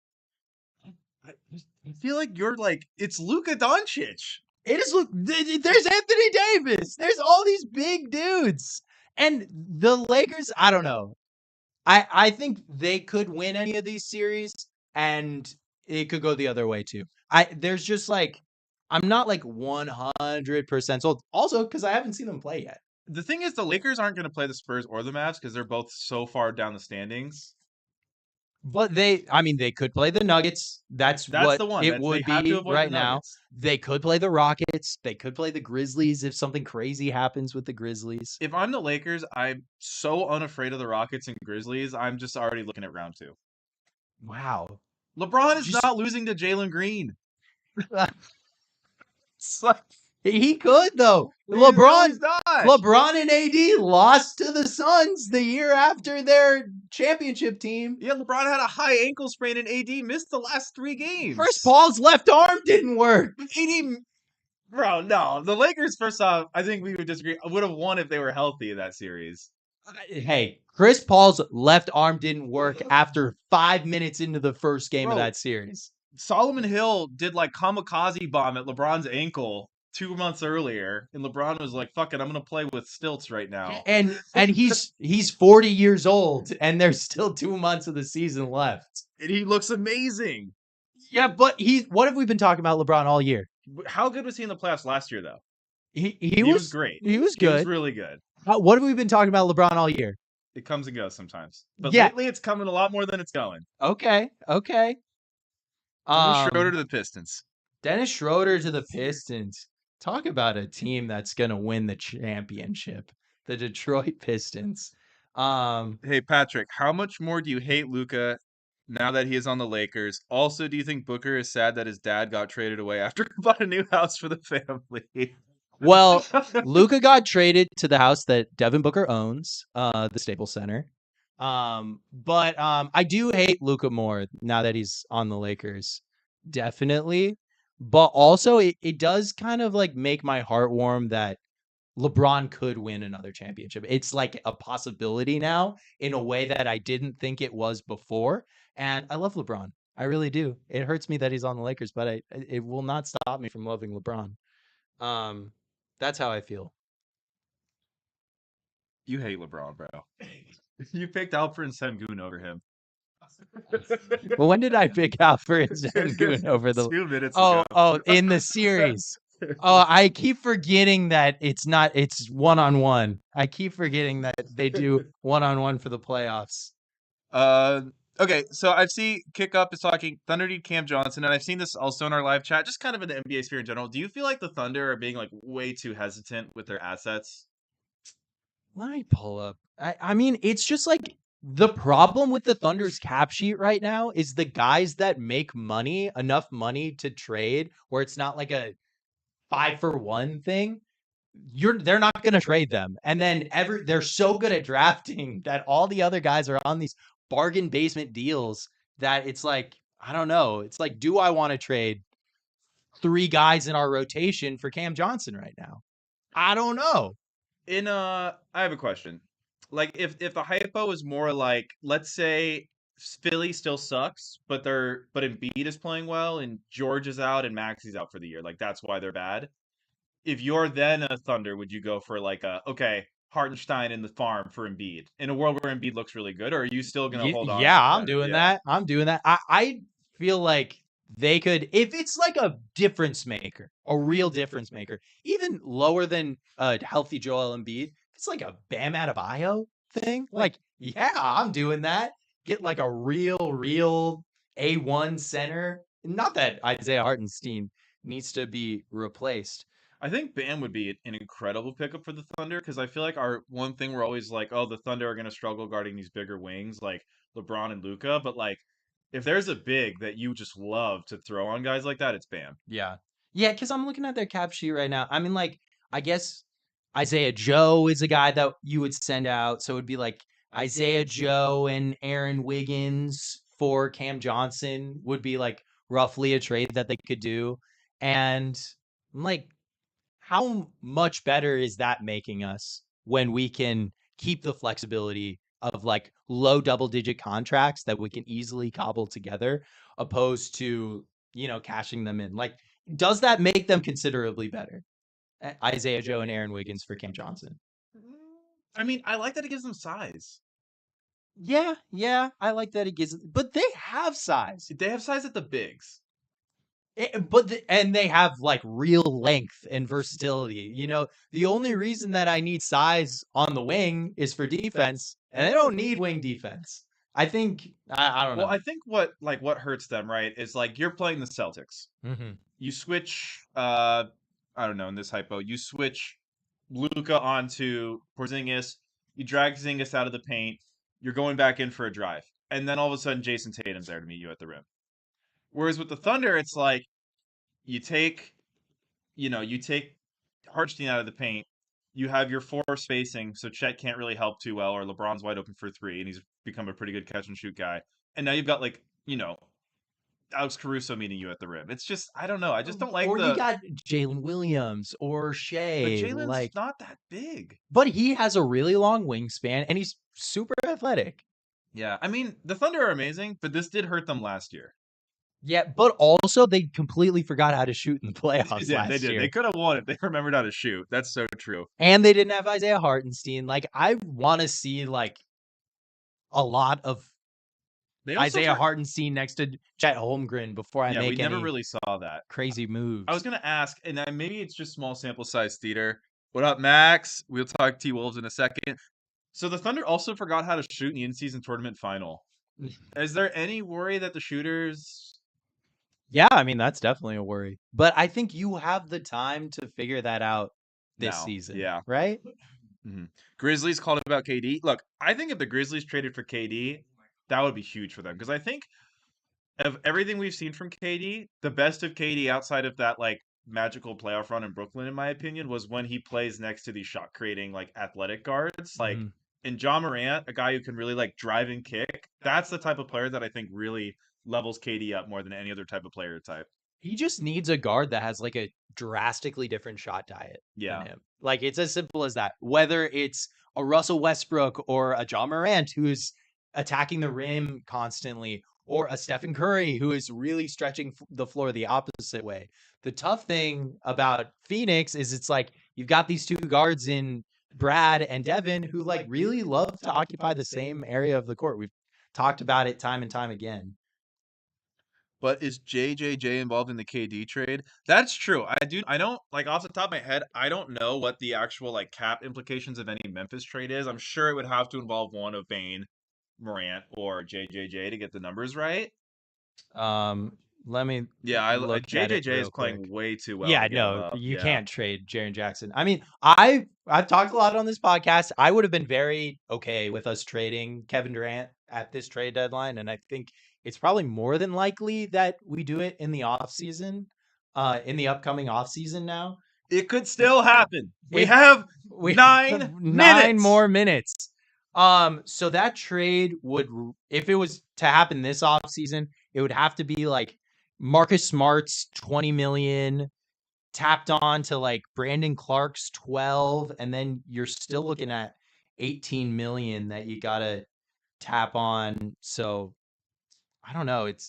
I feel like you're like, it's Luka Doncic. It is. There's Anthony Davis. There's all these big dudes. And the Lakers, I don't know. I think they could win any of these series, and it could go the other way too. There's just like, I'm not like 100% sold. Also, because I haven't seen them play yet. The thing is, the Lakers aren't going to play the Spurs or the Mavs because they're both so far down the standings. But they could play the Nuggets. That's what the one. it would be right now. They could play the Rockets. They could play the Grizzlies if something crazy happens with the Grizzlies. If I'm the Lakers, I'm so unafraid of the Rockets and Grizzlies. I'm just already looking at round 2. Wow. LeBron is not losing to Jalen Green. It's like, He could though. No, LeBron he's not. LeBron and AD lost to the Suns the year after their championship team. Yeah, LeBron had a high ankle sprain and AD missed the last 3 games. Chris Paul's left arm didn't work. AD, bro, no. The Lakers, first off, I think we would disagree. Would have won if they were healthy in that series. Hey, Chris Paul's left arm didn't work after 5 minutes into the first game of Bro. that series. Solomon Hill did like kamikaze bomb at LeBron's ankle 2 months earlier, and LeBron was like, "Fuck it, I'm gonna play with stilts right now." And he's 40 years old, and there's still 2 months of the season left. And he looks amazing. Yeah, but what have we been talking about LeBron all year? How good was he in the playoffs last year, though? He was great. He was He was good. really good. What have we been talking about LeBron all year? It comes and goes sometimes, but Yeah. lately it's coming a lot more than it's going. Okay. Dennis Schroeder to the Pistons. Dennis Schroeder to the Pistons. Talk about a team that's gonna win the championship. The Detroit Pistons. Hey Patrick, how much more do you hate Luka now that he is on the Lakers? Also, do you think Booker is sad that his dad got traded away after he bought a new house for the family? Well, Luka got traded to the house that Devin Booker owns, the Staples Center. But I do hate Luka more now that he's on the Lakers. Definitely. But also it does kind of like make my heart warm that LeBron could win another championship. It's like a possibility now in a way that I didn't think it was before. And I love LeBron. I really do. It hurts me that he's on the Lakers, but it will not stop me from loving LeBron. That's how I feel. You hate LeBron, bro. You picked Alperen Sengun over him. Well, when did I pick Alperen Sengun over the 2 minutes ago. Oh, in the series. Oh, I keep forgetting that it's one-on-one. I keep forgetting that they do one-on-one for the playoffs. Okay, so I see Kick Up is talking Thunder need Cam Johnson, and I've seen this also in our live chat, just kind of in the NBA sphere in general. Do you feel like the Thunder are being like way too hesitant with their assets? Let me pull up. I mean, it's just like the problem with the Thunder's cap sheet right now is the guys that make money, enough money to trade, where it's not like a 5-for-1 thing. They're not going to trade them. And then they're so good at drafting that all the other guys are on these bargain basement deals that it's like, I don't know. It's like, do I want to trade 3 guys in our rotation for Cam Johnson right now? I don't know. I have a question. Like, if the hypo is more like, let's say Philly still sucks, but Embiid is playing well and George is out and Maxi's out for the year, like that's why they're bad. If you're then a Thunder, would you go for like Hartenstein in the farm for Embiid in a world where Embiid looks really good, or are you still gonna hold on? Yeah, I'm doing that. I feel like they could, if it's like a difference maker, a real difference maker, even lower than a healthy Joel Embiid. It's like a Bam Adebayo thing. Like, yeah, I'm doing that. Get like a real A1 center. Not that Isaiah Hartenstein needs to be replaced. I think Bam would be an incredible pickup for the Thunder because I feel like our one thing we're always like, oh, the Thunder are going to struggle guarding these bigger wings like LeBron and Luka. But like, if there's a big that you just love to throw on guys like that, it's Bam. Yeah. Yeah, because I'm looking at their cap sheet right now. I mean, like, I guess Isaiah Joe is a guy that you would send out. So it'd be like Isaiah Joe and Aaron Wiggins for Cam Johnson would be like roughly a trade that they could do. And I'm like, how much better is that making us when we can keep the flexibility of like low double-digit contracts that we can easily cobble together opposed to, cashing them in? Like, does that make them considerably better? Isaiah Joe and Aaron Wiggins for Cam Johnson. I mean, I like that it gives them size. Yeah, I like that it gives, but they have size. They have size at the bigs. And they have like real length and versatility. The only reason that I need size on the wing is for defense, and they don't need wing defense. I think I don't know. Well, I think what hurts them, right, is like you're playing the Celtics. Mm-hmm. You switch I don't know, in this hypo, you switch Luka onto Porzingis, you drag Porzingis out of the paint, you're going back in for a drive, and then all of a sudden Jason Tatum's there to meet you at the rim. Whereas with the Thunder, it's like you take Hartenstein out of the paint. You have your 4 spacing, so Chet can't really help too well, or LeBron's wide open for 3, and he's become a pretty good catch and shoot guy. And now you've got Alex Caruso meeting you at the rim. It's just I don't know. I just don't like or you got Jalen Williams or But Shea. Jalen's not that big. But he has a really long wingspan and he's super athletic. Yeah, I mean the Thunder are amazing, but this did hurt them last year. Yeah, but also they completely forgot how to shoot in the playoffs Yeah, last they did. year. They could have won if they remembered how to shoot. That's so true. And they didn't have Isaiah Hartenstein. Like, I want to see, like, a lot of Isaiah Hartenstein next to Chet Holmgren before I make we never any really saw that. crazy moves. I was going to ask, and maybe it's just small sample size theater. What up, Max? We'll talk T-Wolves in a second. So the Thunder also forgot how to shoot in the in-season tournament final. Is there any worry that the shooters... Yeah, I mean, that's definitely a worry. But I think you have the time to figure that out this season. Yeah. Right? Mm-hmm. Grizzlies called about KD. Look, I think if the Grizzlies traded for KD, that would be huge for them. Because I think of everything we've seen from KD, the best of KD outside of that, like, magical playoff run in Brooklyn, in my opinion, was when he plays next to these shot-creating, like, athletic guards. Like, in Ja Morant, a guy who can really, like, drive and kick, that's the type of player that I think really levels KD up more than any other type of player type. He just needs a guard that has like a drastically different shot diet than him. Like, it's as simple as that. Whether it's a Russell Westbrook or a Ja Morant who's attacking the rim constantly, or a Stephen Curry who is really stretching the floor the opposite way. The tough thing about Phoenix is it's like you've got these two guards in Brad and Devin who like really love to occupy the same area of the court. We've talked about it time and time again. But is JJJ involved in the KD trade? That's true. I don't, like, off the top of my head, I don't know what the actual, like, cap implications of any Memphis trade is. I'm sure it would have to involve one of Bane, Morant, or JJJ to get the numbers right. Let me JJJ is playing way too well. Yeah, no, you can't trade Jaren Jackson. I mean, I've talked a lot on this podcast. I would have been very okay with us trading Kevin Durant at this trade deadline, and I think it's probably more than likely that we do it in the offseason, in the upcoming offseason now. It could still happen. We have 9 more minutes. So that trade would, if it was to happen this offseason, it would have to be like Marcus Smart's $20 million tapped on to like Brandon Clark's 12, and then you're still looking at $18 million that you gotta tap on. So I don't know. It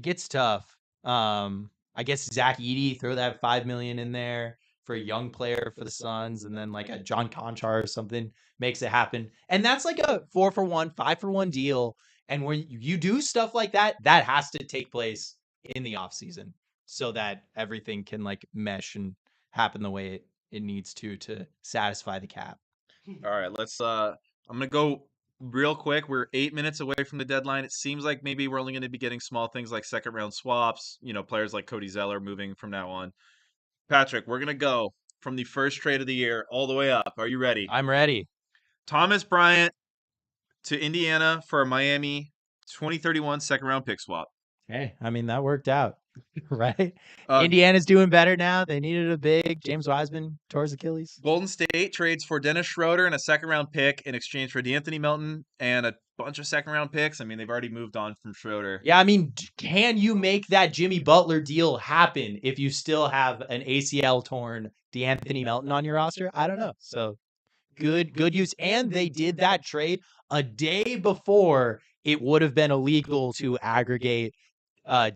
gets tough. I guess Zach Edey, throw that $5 million in there for a young player for the Suns, and then like a John Conchar or something makes it happen. And that's like a 4-for-1, 5-for-1 deal. And when you do stuff like that, that has to take place in the offseason so that everything can like mesh and happen the way it needs to satisfy the cap. All right, I'm going to go real quick. We're 8 minutes away from the deadline. It seems like maybe we're only going to be getting small things like second round swaps, players like Cody Zeller moving from now on. Patrick, we're going to go from the first trade of the year all the way up. Are you ready? I'm ready. Thomas Bryant to Indiana for a Miami 2031 second round pick swap. Hey, I mean, that worked out, right? Indiana's doing better now. They needed a big. James Wiseman tore his Achilles. Golden State trades for Dennis Schroeder and a second round pick in exchange for DeAnthony Melton and a bunch of second round picks. I mean, they've already moved on from Schroeder. Yeah, I mean, can you make that Jimmy Butler deal happen if you still have an ACL torn DeAnthony Melton on your roster? I don't know. So good use. And they did that trade a day before it would have been illegal to aggregate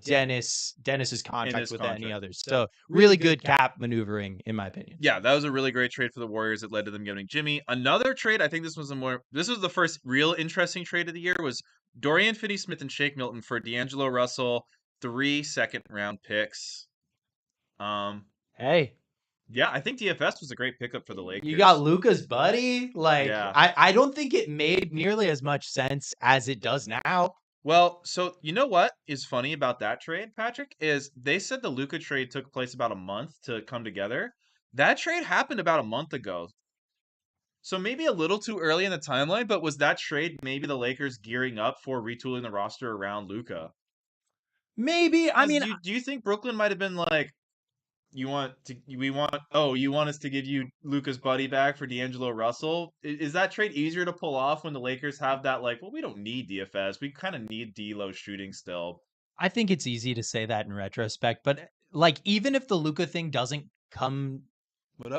Dennis's contract with any others. So really good cap maneuvering, in my opinion. Yeah, that was a really great trade for the Warriors. It led to them getting Jimmy. Another trade, I think this was the first real interesting trade of the year, was Dorian Finney-Smith and Shake Milton for D'Angelo Russell, 3 second round picks. Hey. Yeah, I think DFS was a great pickup for the Lakers. You got Luka's buddy. Like, yeah. I don't think it made nearly as much sense as it does now. Well, so you know what is funny about that trade, Patrick, is they said the Luka trade took place about a month to come together. That trade happened about a month ago. So maybe a little too early in the timeline, but was that trade maybe the Lakers gearing up for retooling the roster around Luka? Maybe. I mean, do you think Brooklyn might have been like, you want us to give you Luka's buddy back for D'Angelo Russell? Is that trade easier to pull off when the Lakers have that like, well, we don't need DFS. We kind of need D'Lo shooting still. I think it's easy to say that in retrospect, but like even if the Luka thing doesn't come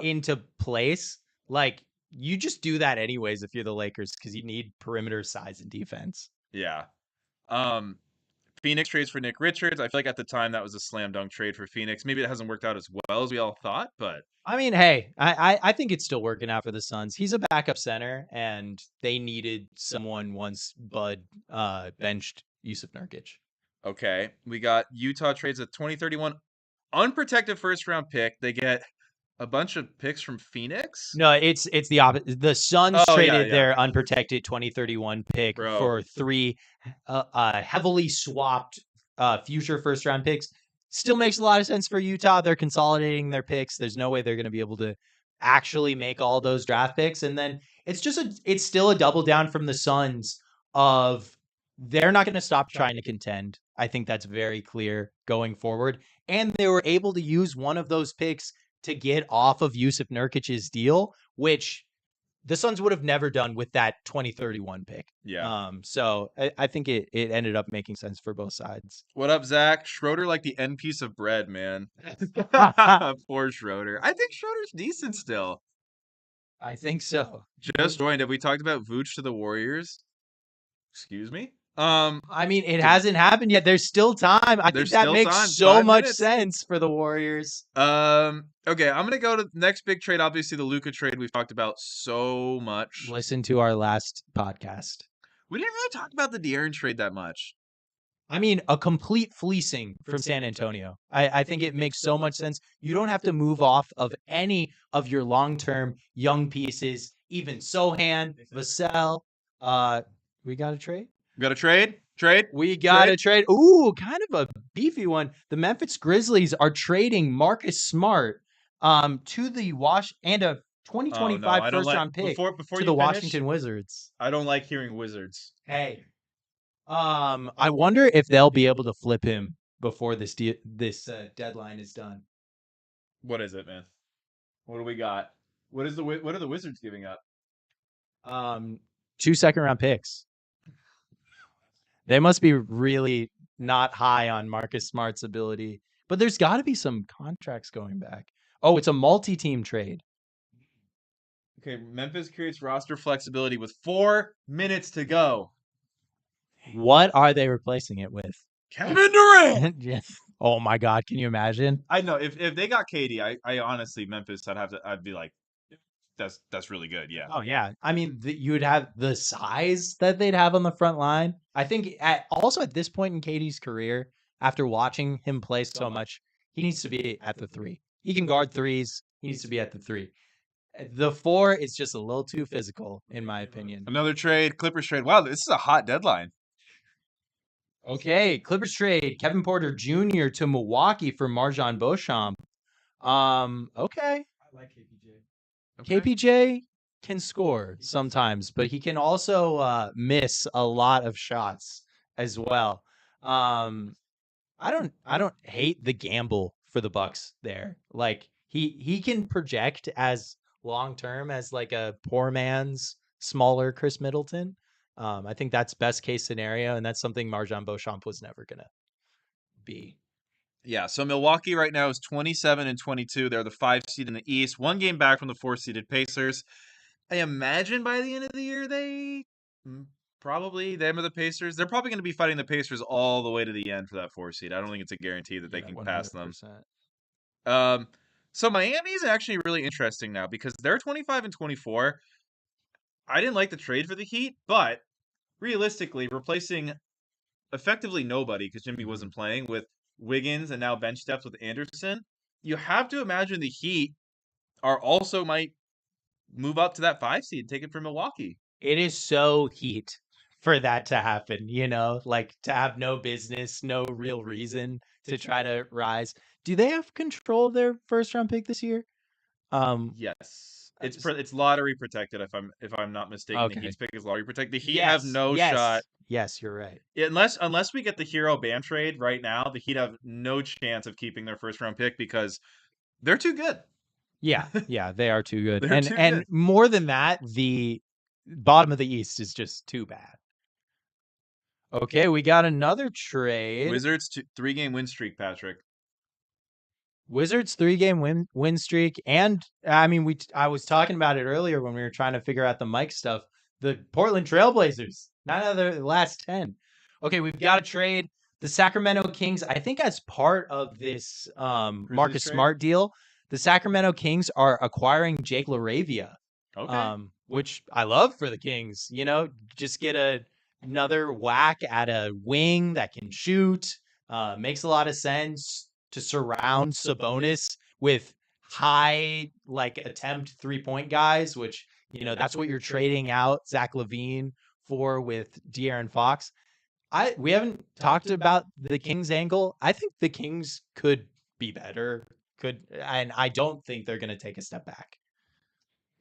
into place, like you just do that anyways if you're the Lakers because you need perimeter size and defense. Yeah. Phoenix trades for Nick Richards. I feel like at the time that was a slam dunk trade for Phoenix. Maybe it hasn't worked out as well as we all thought, but I mean, hey, I think it's still working out for the Suns. He's a backup center, and they needed someone once Bud benched Yusuf Nurkic. okay. We got Utah trades a 2031 unprotected first round pick. They get a bunch of picks from Phoenix. No, it's the opposite. The Suns traded their unprotected 2031 pick for 3 heavily swapped future first round picks. Still makes a lot of sense for Utah. They're consolidating their picks. There's no way they're going to be able to actually make all those draft picks. And then it's still a double down from the Suns of they're not going to stop trying to contend. I think that's very clear going forward. And they were able to use one of those picks to get off of Yusuf Nurkic's deal, which the Suns would have never done with that 2031 pick. Yeah. So I think it ended up making sense for both sides. What up, Zach? Schroeder like the end piece of bread, man. Poor Schroeder. I think Schroeder's decent still. I think so. Just joined. Have we talked about Vooch to the Warriors? Excuse me? I mean, it hasn't happened yet. There's still time. I think that makes so much sense for the Warriors. Okay, I'm gonna go to the next big trade. Obviously, the Luka trade we've talked about so much. Listen to our last podcast. We didn't really talk about the De'Aaron trade that much. I mean, a complete fleecing from San Antonio. I think it makes so much sense. You don't have to move off of any of your long-term young pieces, even Sohan, Vassell. We got a trade? We got a trade? We got a trade. Ooh, kind of a beefy one. The Memphis Grizzlies are trading Marcus Smart to the and a 2025 first-round pick to the Washington Wizards. I don't like hearing Wizards. Hey, I wonder if they'll be able to flip him before this deadline is done. What is it, man? What do we got? What are the Wizards giving up? 2 second-round picks. They must be really not high on Marcus Smart's ability, but there's got to be some contracts going back. Oh, it's a multi-team trade. Okay, Memphis creates roster flexibility with 4 minutes to go. What are they replacing it with? Kevin Durant. Oh my God, can you imagine? I know if they got KD, I honestly Memphis I'd be like, that's really good. Yeah. Oh yeah. I mean, you would have the size that they'd have on the front line. I think also at this point in KD's career, after watching him play so much, he needs to be at the 3. He can guard threes. He needs to be at the 3. The 4 is just a little too physical, in my opinion. Another trade, Clippers trade. Wow, this is a hot deadline. Okay, Clippers trade Kevin Porter Jr. to Milwaukee for Marjon Beauchamp. Okay. I like KPJ. Okay. KPJ can score sometimes, but he can also miss a lot of shots as well. I don't hate the gamble for the Bucks there. Like he can project as long term as like a poor man's smaller Chris Middleton. I think that's best case scenario, and that's something Marjon Beauchamp was never gonna be. Yeah, so Milwaukee right now is 27-22. They're the 5 seed in the East, 1 game back from the 4 seeded Pacers. I imagine by the end of the year them or the Pacers. They're probably going to be fighting the Pacers all the way to the end for that 4 seed. I don't think it's a guarantee that they can 100%. Pass them. So Miami's actually really interesting now because they're 25-24. I didn't like the trade for the Heat, but realistically, replacing effectively nobody because Jimmy wasn't playing with Wiggins and now bench depth with Anderson, you have to imagine the Heat might move up to that 5 seed, take it from Milwaukee. It is so Heat for that to happen, like to have no business, no real reason to try to rise. Do they have control of their first round pick this year? Yes. It's lottery protected if I'm not mistaken. Okay. The Heat's pick is lottery protected. The Heat have no shot. Yes, you're right. Unless we get the Hero Bam trade right now, the Heat have no chance of keeping their first round pick because They're too good. Yeah, they are too good. They're too And good. more than that, the bottom of the East is just too bad. Okay, we got another trade. Wizards 3-game win streak, Patrick. Wizards 3-game win streak, and I mean I was talking about it earlier when we were trying to figure out the Mike stuff. The Portland Trailblazers, 9 out of the last 10. Okay, we've got to trade the Sacramento Kings. I think as part of this Marcus trade? Smart deal, the Sacramento Kings are acquiring Jake LaRavia. Okay. Which I love for the Kings. You know, just get another whack at a wing that can shoot. Makes a lot of sense to surround Sabonis with high attempt 3-point guys, which, you know, that's what you're trading out Zach LaVine for with De'Aaron Fox. We haven't talked about the Kings angle. I think the Kings could be better, and I don't think they're going to take a step back.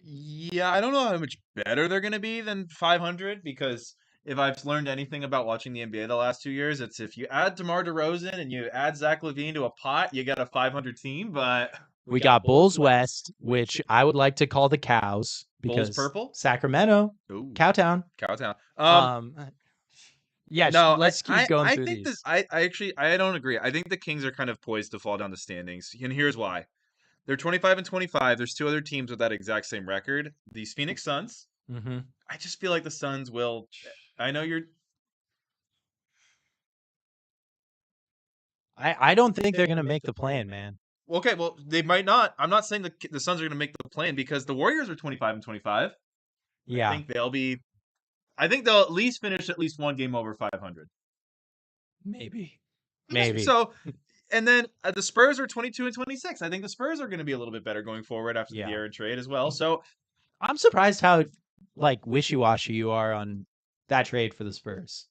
Yeah, I don't know how much better they're going to be than 500, because if I've learned anything about watching the NBA the last 2 years, it's if you add DeMar DeRozan and you add Zach LaVine to a pot, you get a 500 team. But we got Bulls West, which I would like to call the Cows because Bulls purple? Sacramento, Ooh, Cowtown. Yeah, no, let's keep going I through think these. I don't agree. I think the Kings are kind of poised to fall down the standings, and here's why. They're 25-25. There's 2 other teams with that exact same record. These Phoenix Suns. Mm-hmm. I just feel like the Suns will. I know you're. I don't think they're gonna make the plan, man. Okay, well, they might not. I'm not saying the Suns are going to make the plan, because the Warriors are 25-25. Yeah, I think they'll be. I think they'll at least finish at least one game over 500. maybe. So, and then the Spurs are 22-26. I think the Spurs are going to be a little bit better going forward after the De'Aaron trade as well. So, I'm surprised how wishy-washy you are on that trade for the Spurs.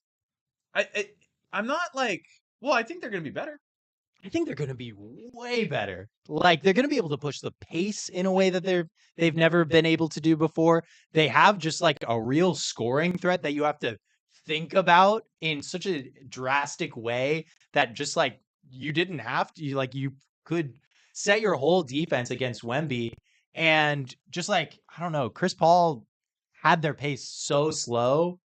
I'm not like. Well, I think they're going to be better. I think they're going to be way better. Like, they're going to be able to push the pace in a way that they've never been able to do before. They have just like a real scoring threat that you have to think about in such a drastic way that just like you didn't have to. You could set your whole defense against Wemby, and just like, I don't know, Chris Paul had their pace so slow,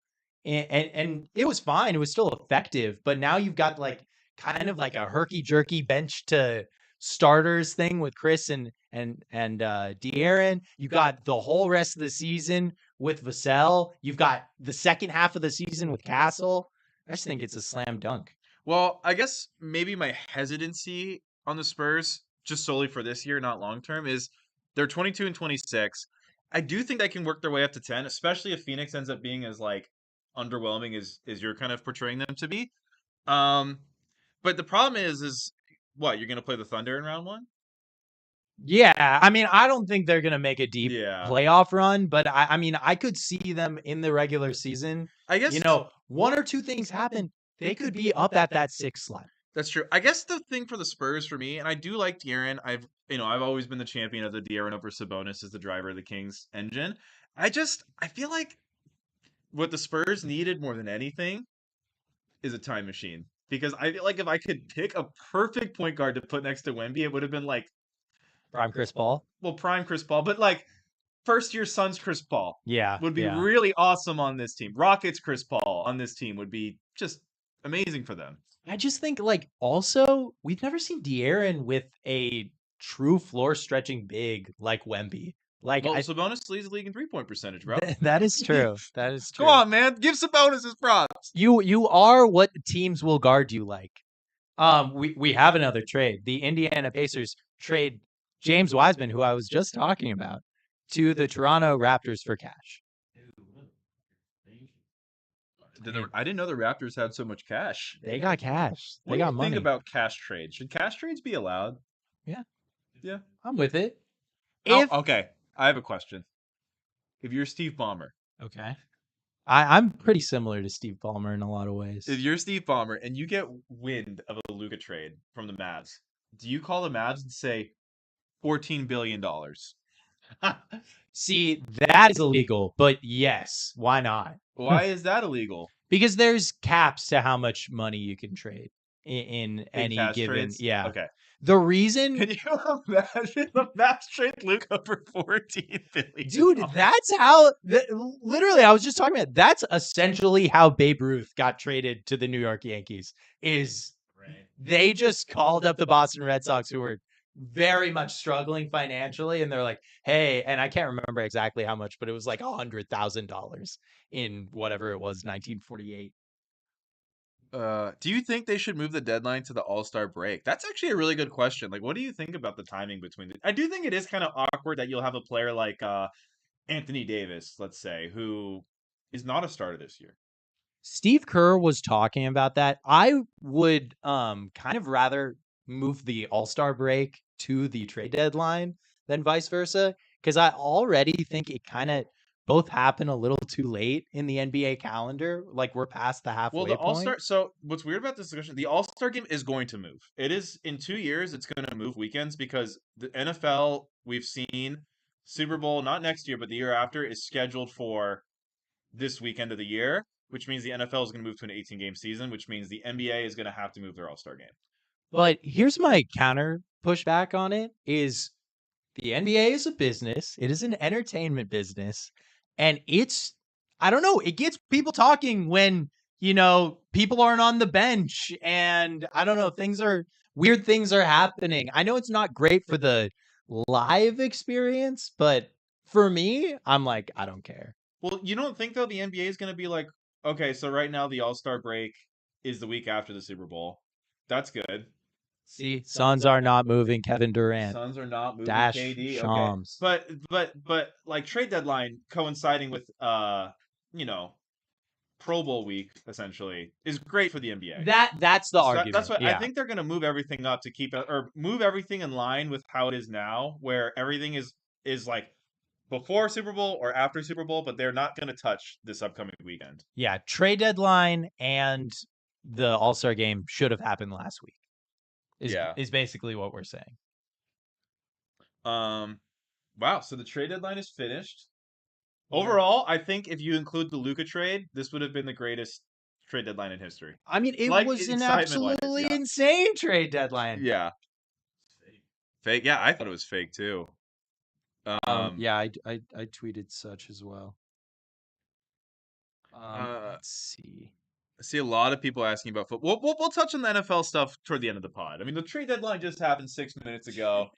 and it was fine. It was still effective, but now you've got like kind of like a herky-jerky bench to starters thing with Chris and De'Aaron. You got the whole rest of the season with Vassell. You've got the second half of the season with Castle. I just think it's a slam dunk. Well, I guess maybe my hesitancy on the Spurs, just solely for this year, not long term, is they're 22-26. I do think they can work their way up to 10, especially if Phoenix ends up being as like underwhelming as you're kind of portraying them to be. But the problem is what, you're going to play the Thunder in round 1? Yeah, I mean, I don't think they're going to make a deep playoff run, but I mean, I could see them in the regular season. I guess, 1 or 2 things happen. They could be up at that 6 slot. That's true. I guess the thing for the Spurs for me, and I do like De'Aaron. I've always been the champion of the De'Aaron over Sabonis as the driver of the Kings engine. I feel like what the Spurs needed more than anything is a time machine. Because I feel like if I could pick a perfect point guard to put next to Wemby, it would have been like prime Chris Paul. Well, prime Chris Paul, but like first year Suns Chris Paul. Yeah. Would be really awesome on this team. Rockets Chris Paul on this team would be just amazing for them. I just think also we've never seen De'Aaron with a true floor stretching big like Wemby. Sabonis leads the league in 3-point percentage, bro. That is true. That is true. Come on, man. Give Sabonis his props. You are what teams will guard you like. We have another trade. The Indiana Pacers trade James Wiseman, who I was just talking about, to the Toronto Raptors for cash. I didn't know the Raptors had so much cash. They got cash. They got money. Think about cash trades. Should cash trades be allowed? Yeah. I'm with it. Okay. I have a question. If you're Steve Ballmer. Okay. I'm pretty similar to Steve Ballmer in a lot of ways. If you're Steve Ballmer and you get wind of a Luka trade from the Mavs, do you call the Mavs and say $14 billion? See, that is illegal, but yes, why not? Why is that illegal? Because there's caps to how much money you can trade. in In any cash given. trades? Yeah. Okay. The reason, Can you imagine the Mavs trade Luka for $14 billion? dude, that's how. Literally, I was just talking about. That's essentially how Babe Ruth got traded to the New York Yankees. Is they just called up the Boston Red Sox, who were very much struggling financially, and they're like, "Hey," and I can't remember exactly how much, but it was like $100,000 in whatever it was, 1948. Do you think they should move the deadline to the All-Star break? That's actually a really good question. Like, what do you think about the timing between I do think it is kind of awkward that you'll have a player like Anthony Davis, let's say, who is not a starter this year. Steve Kerr was talking about that. I would kind of rather move the All-Star break to the trade deadline than vice versa, because I already think it kind of both happen a little too late in the NBA calendar. Like we're past the halfway Well, the point. All-Star. So what's weird about this discussion? The All-Star game is going to move. It is in 2 years. It's going to move weekends because the NFL we've seen Super Bowl not next year but the year after is scheduled for this weekend of the year, which means the NFL is going to move to an 18-game season, which means the NBA is going to have to move their All-Star game. But here's my counter pushback on it is the NBA is a business. It is an entertainment business. And I don't know, it gets people talking when, people aren't on the bench and I don't know, weird things are happening. I know it's not great for the live experience, but for me, I'm like, I don't care. Well, you don't think, though, the NBA is going to be like, okay, so right now the All-Star break is the week after the Super Bowl. That's good. See, Suns are not moving Kevin Durant. Suns are not moving Dash KD. Shams. Okay. But like trade deadline coinciding with Pro Bowl week essentially is great for the NBA. That's the argument. That's what yeah. I think they're going to move everything up to keep it or move everything in line with how it is now, where everything is like before Super Bowl or after Super Bowl, but they're not going to touch this upcoming weekend. Yeah, trade deadline and the All-Star game should have happened last week. Is basically what we're saying. Wow, so the trade deadline is finished. Overall, I think if you include the Luka trade, this would have been the greatest trade deadline in history. I mean, it Like, was an excitement-wise, absolutely yeah. insane trade deadline. Yeah. Fake. Yeah, I thought it was fake too. Yeah, I tweeted such as well. Let's see. I see a lot of people asking about football. We'll touch on the NFL stuff toward the end of the pod. I mean, the trade deadline just happened 6 minutes ago.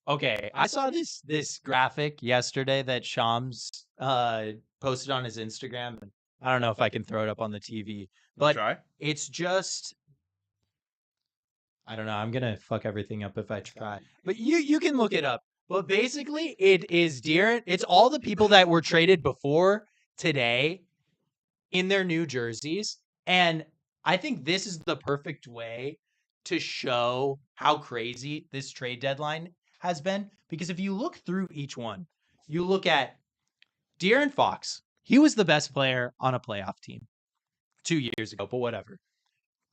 Okay, I saw this graphic yesterday that Shams posted on his Instagram, and I don't know if I can throw it up on the TV, but Try. it's just, I don't know. I'm gonna fuck everything up if I try, but you can look it up. But basically, it's all the people that were traded before today in their new jerseys, and I think this is the perfect way to show how crazy this trade deadline has been, because if you look through each one, you look at De'Aaron Fox. He was the best player on a playoff team 2 years ago, but whatever.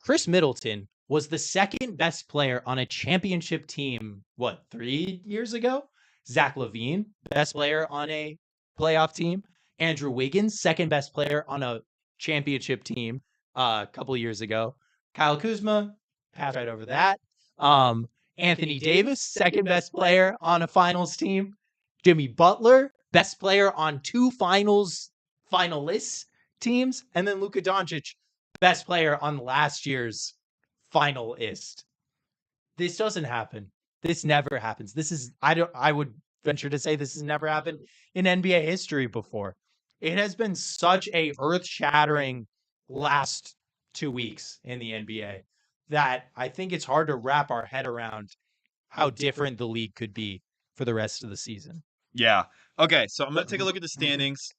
Chris Middleton was the second best player on a championship team, 3 years ago? Zach LaVine, best player on a playoff team. Andrew Wiggins, second best player on a championship team a couple years ago. Kyle Kuzma, pass right over that. Anthony Davis, second best player on a finals team. Jimmy Butler, best player on 2 finalists teams. And then Luka Doncic, best player on last year's finalist. This doesn't happen. This never happens. I would venture to say this has never happened in NBA history before. It has been such a earth-shattering last 2 weeks in the NBA that I think it's hard to wrap our head around how different the league could be for the rest of the season. Yeah. Okay, so I'm going to take a look at the standings,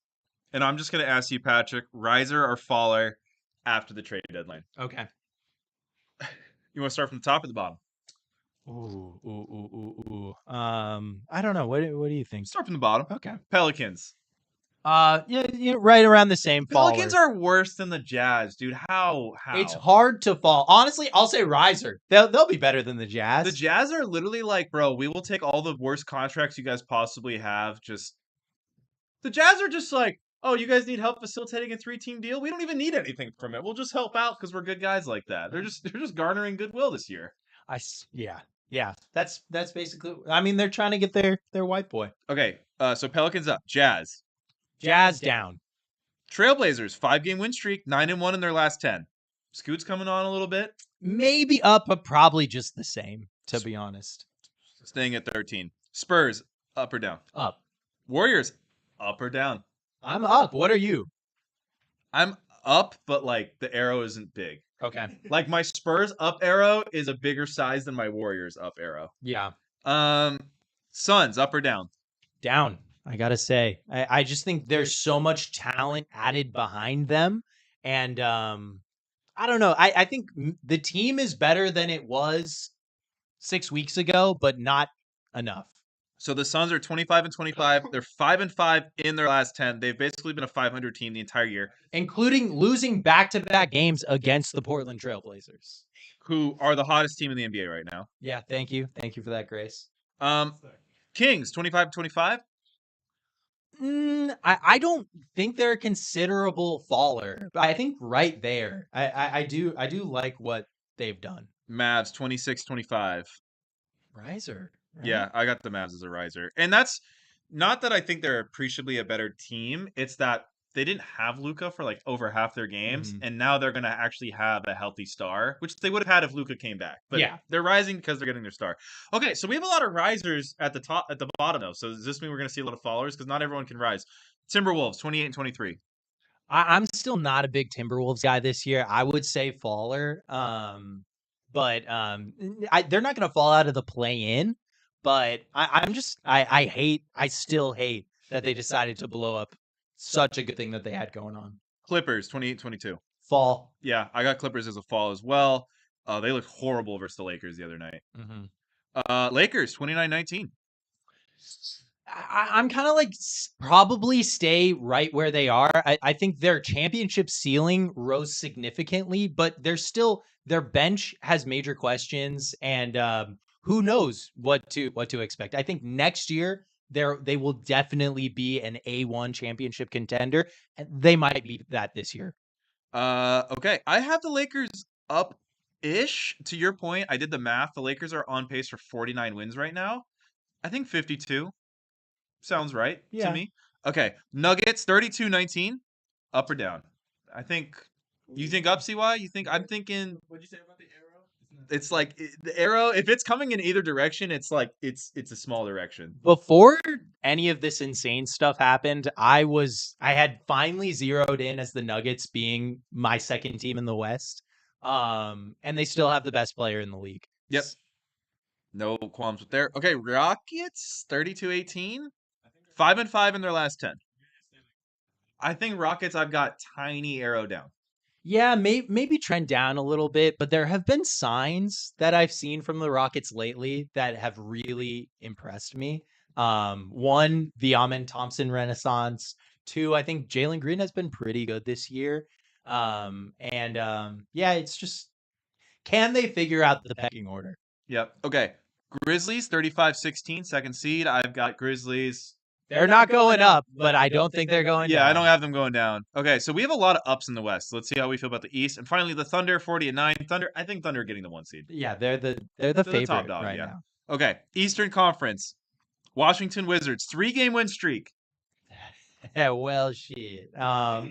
and I'm just going to ask you, Patrick, riser or faller after the trade deadline? Okay. You want to start from the top or the bottom? I don't know. What do you think? Start from the bottom. Okay. Pelicans. Yeah, right around the same. Pelicans are worse than the Jazz, dude. How? It's hard to fall. Honestly, I'll say riser. They'll be better than the Jazz. The Jazz are literally like, bro, we will take all the worst contracts you guys possibly have. The Jazz are just like, oh, you guys need help facilitating a 3-team deal? We don't even need anything from it. We'll just help out because we're good guys like that. They're just garnering goodwill this year. Yeah. That's basically. I mean, they're trying to get their white boy. Okay, so Pelicans up, Jazz down. Trailblazers 5-game win streak, 9-1 in their last 10. Scoot's coming on a little bit, Maybe up, but probably just the same. To be honest, staying at 13. Spurs up or down? up. Warriors up or down? I'm up. What are you? I'm up, but like the arrow isn't big. Okay. Like my Spurs up arrow is a bigger size than my Warriors up arrow. Yeah. Suns up or down? Down. I gotta say, I just think there's so much talent added behind them, and I don't know. I think the team is better than it was 6 weeks ago, but not enough. So the Suns are 25-25. They're 5-5 in their last 10. They've basically been a 500 team the entire year, Including losing back-to-back games against the Portland Trailblazers. who are the hottest team in the NBA right now. Yeah, thank you. Thank you for that, Grace. Kings 25-25. I don't think they're a considerable faller, but I think right there. I do like what they've done. Mavs 26-25. Riser. Right? Yeah, I got the Mavs as a riser. And that's not that I think they're appreciably a better team. It's that they didn't have Luka for like over half their games, and now they're going to actually have a healthy star, which they would have had if Luka came back. But yeah, they're rising because they're getting their star. Okay, so we have a lot of risers at the bottom though. So does this mean we're going to see a lot of fallers? Because not everyone can rise. Timberwolves 28-23. I'm still not a big Timberwolves guy this year. I would say faller, but they're not going to fall out of the play-in. But I still hate that they decided to blow up such a good thing that they had going on. Clippers 28-22. Fall. Yeah, I got Clippers as a fall as well. They looked horrible versus the Lakers the other night. Lakers 29-19. I'm kind of like probably stay right where they are. I think their championship ceiling rose significantly, but their bench has major questions, and who knows what to expect. I think next year they will definitely be an A1 championship contender, and they might be that this year. Okay, I have the Lakers up-ish. To your point, I did the math. The Lakers are on pace for 49 wins right now. I think 52 sounds right to me. Okay, Nuggets 32-19. Up or down? I think. You think up, CY? I'm thinking. What'd you say about the arrow? It's like the arrow. If it's coming in either direction, it's like it's a small direction. Before any of this insane stuff happened, I had finally zeroed in as the Nuggets being my second team in the West. And they still have the best player in the league. Yep. No qualms with there. Okay, Rockets 32-18. 5-5 in their last 10. I think Rockets, I've got tiny arrow down. Yeah, maybe trend down a little bit, but there have been signs that I've seen from the Rockets lately that have really impressed me. One, the Amen Thompson renaissance. Two, I think Jalen Green has been pretty good this year. It's just, can they figure out the pecking order? Yep. Okay. Grizzlies 35-16, second seed. I've got Grizzlies. They're not going up, but I don't think they're going down. Yeah, I don't have them going down. Okay, so we have a lot of ups in the West. Let's see how we feel about the East. And finally, the Thunder 40-9. Thunder, I think Thunder are getting the 1 seed. Yeah, they're the favorite top dog, right now. Okay, Eastern Conference. Washington Wizards 3-game win streak. Yeah, well, shit. No,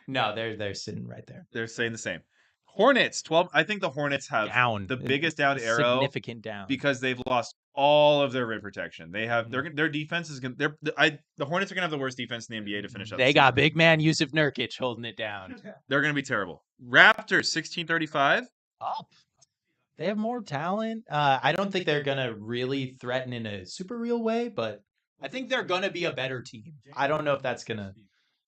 they're sitting right there. They're saying the same. Hornets 12. I think the Hornets have down. The biggest down arrow, significant down, because they've lost all of their rim protection. They have their defense is going. The Hornets are going to have the worst defense in the NBA to finish up. They got big man Yusuf Nurkic holding it down. They're going to be terrible. Raptors 16-35. Up. They have more talent. I don't think they're going to really threaten in a super real way, but I think they're going to be a better team. I don't know if that's going to.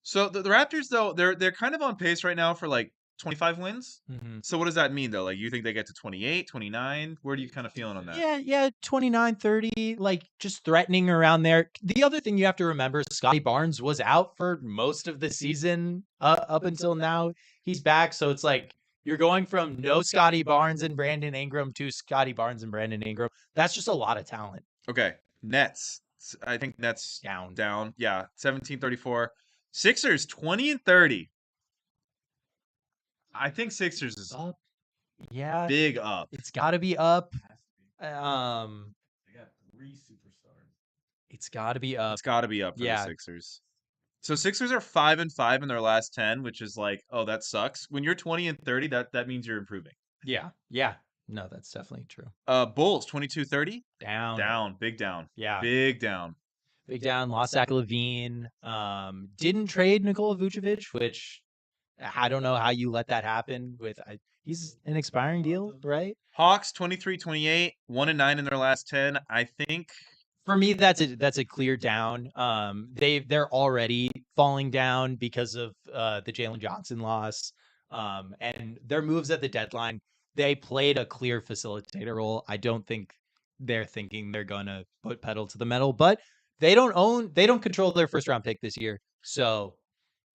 So the Raptors, though, they're kind of on pace right now for like 25 wins. So what does that mean, though? Like, you think they get to 28, 29? Where do you kind of feeling on that? Yeah, 29, 30, like just threatening around there. The other thing you have to remember, Scotty Barnes was out for most of the season up until now. He's back, so it's like you're going from no Scotty Barnes and Brandon Ingram to Scotty Barnes and Brandon Ingram. That's just a lot of talent. Okay, Nets. I think Nets down. Yeah, 17-34. Sixers 20-30. I think Sixers is Up. Yeah, big up. it's got to be up. Has to be. They got 3 superstars. It's got to be up. It's got to be up for the Yeah. Sixers. So Sixers are 5-5 in their last 10, which is like, oh, that sucks. When you're 20-30, that means you're improving. Yeah. Yeah. No, that's definitely true. Bulls 22-30. Down. Down. Big down. Yeah. Big down. Big down. Lost Zach LaVine. Didn't trade Nikola Vucevic, which I don't know how you let that happen. He's an expiring deal, right? Hawks 23-28, 1-9 in their last 10. I think For me, that's a clear down. They're already falling down because of the Jalen Johnson loss, and their moves at the deadline. They played a clear facilitator role. I don't think they're thinking they're gonna put pedal to the metal, but they don't control their first round pick this year, so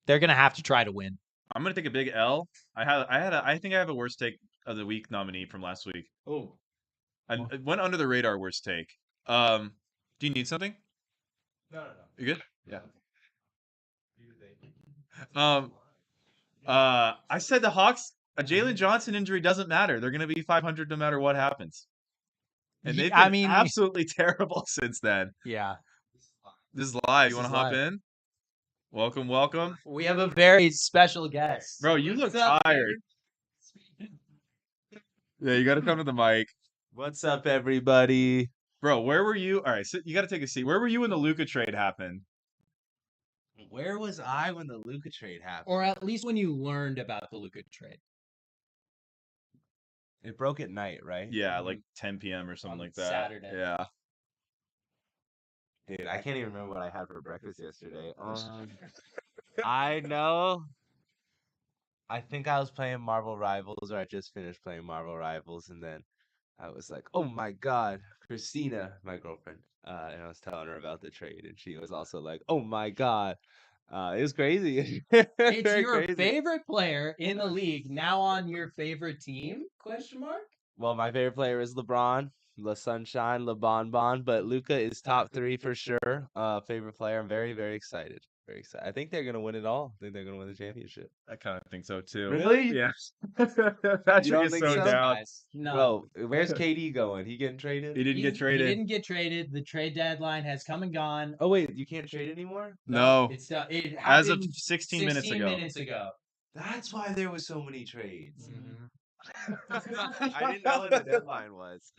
they're gonna have to try to win. I'm gonna take a big L. I think I have a worst take of the week nominee from last week. Oh. I went under the radar worst take. Do you need something? No. You good? Yeah. I said the Hawks, a Jalen Johnson injury doesn't matter. They're gonna be 500 no matter what happens. And they've been absolutely terrible since then. Yeah. This is live. You This want is to hop live. in? Welcome. We have a very special guest. Bro, you look What's up, tired. Yeah, you got to come to the mic. What's up, everybody? Bro, where were you? All right, so you got to take a seat. Where were you when the Luka trade happened? Where was I when the Luka trade happened? Or at least when you learned about the Luka trade. It broke at night, right? Yeah, like 10 p.m. or something On like that. Saturday. Yeah. Dude, I can't even remember what I had for breakfast yesterday. I know. I think I was playing Marvel Rivals, or I just finished playing Marvel Rivals, and then I was like, "Oh my God, Christina, my girlfriend," and I was telling her about the trade, and she was also like, "Oh my God." It was crazy. It's Very your crazy. favorite player in the league now on your favorite team? Question mark? Well, my favorite player is LeBron, La Sunshine, La Bon Bon, but Luka is top 3 for sure. Favorite player. I'm very, very excited. Very excited. I think they're gonna win it all. I think they're gonna win the championship. I kind of think so too. Really? Yeah. Patrick don't is think so so? down. No. Bro, where's KD going? He getting traded? He didn't get He traded. didn't get traded. The trade deadline has come and gone. Oh wait, you can't trade anymore? No. It's done. It As of happened 16 minutes 16 ago. minutes ago. That's why there was so many trades. Mhm. I didn't know what the deadline was.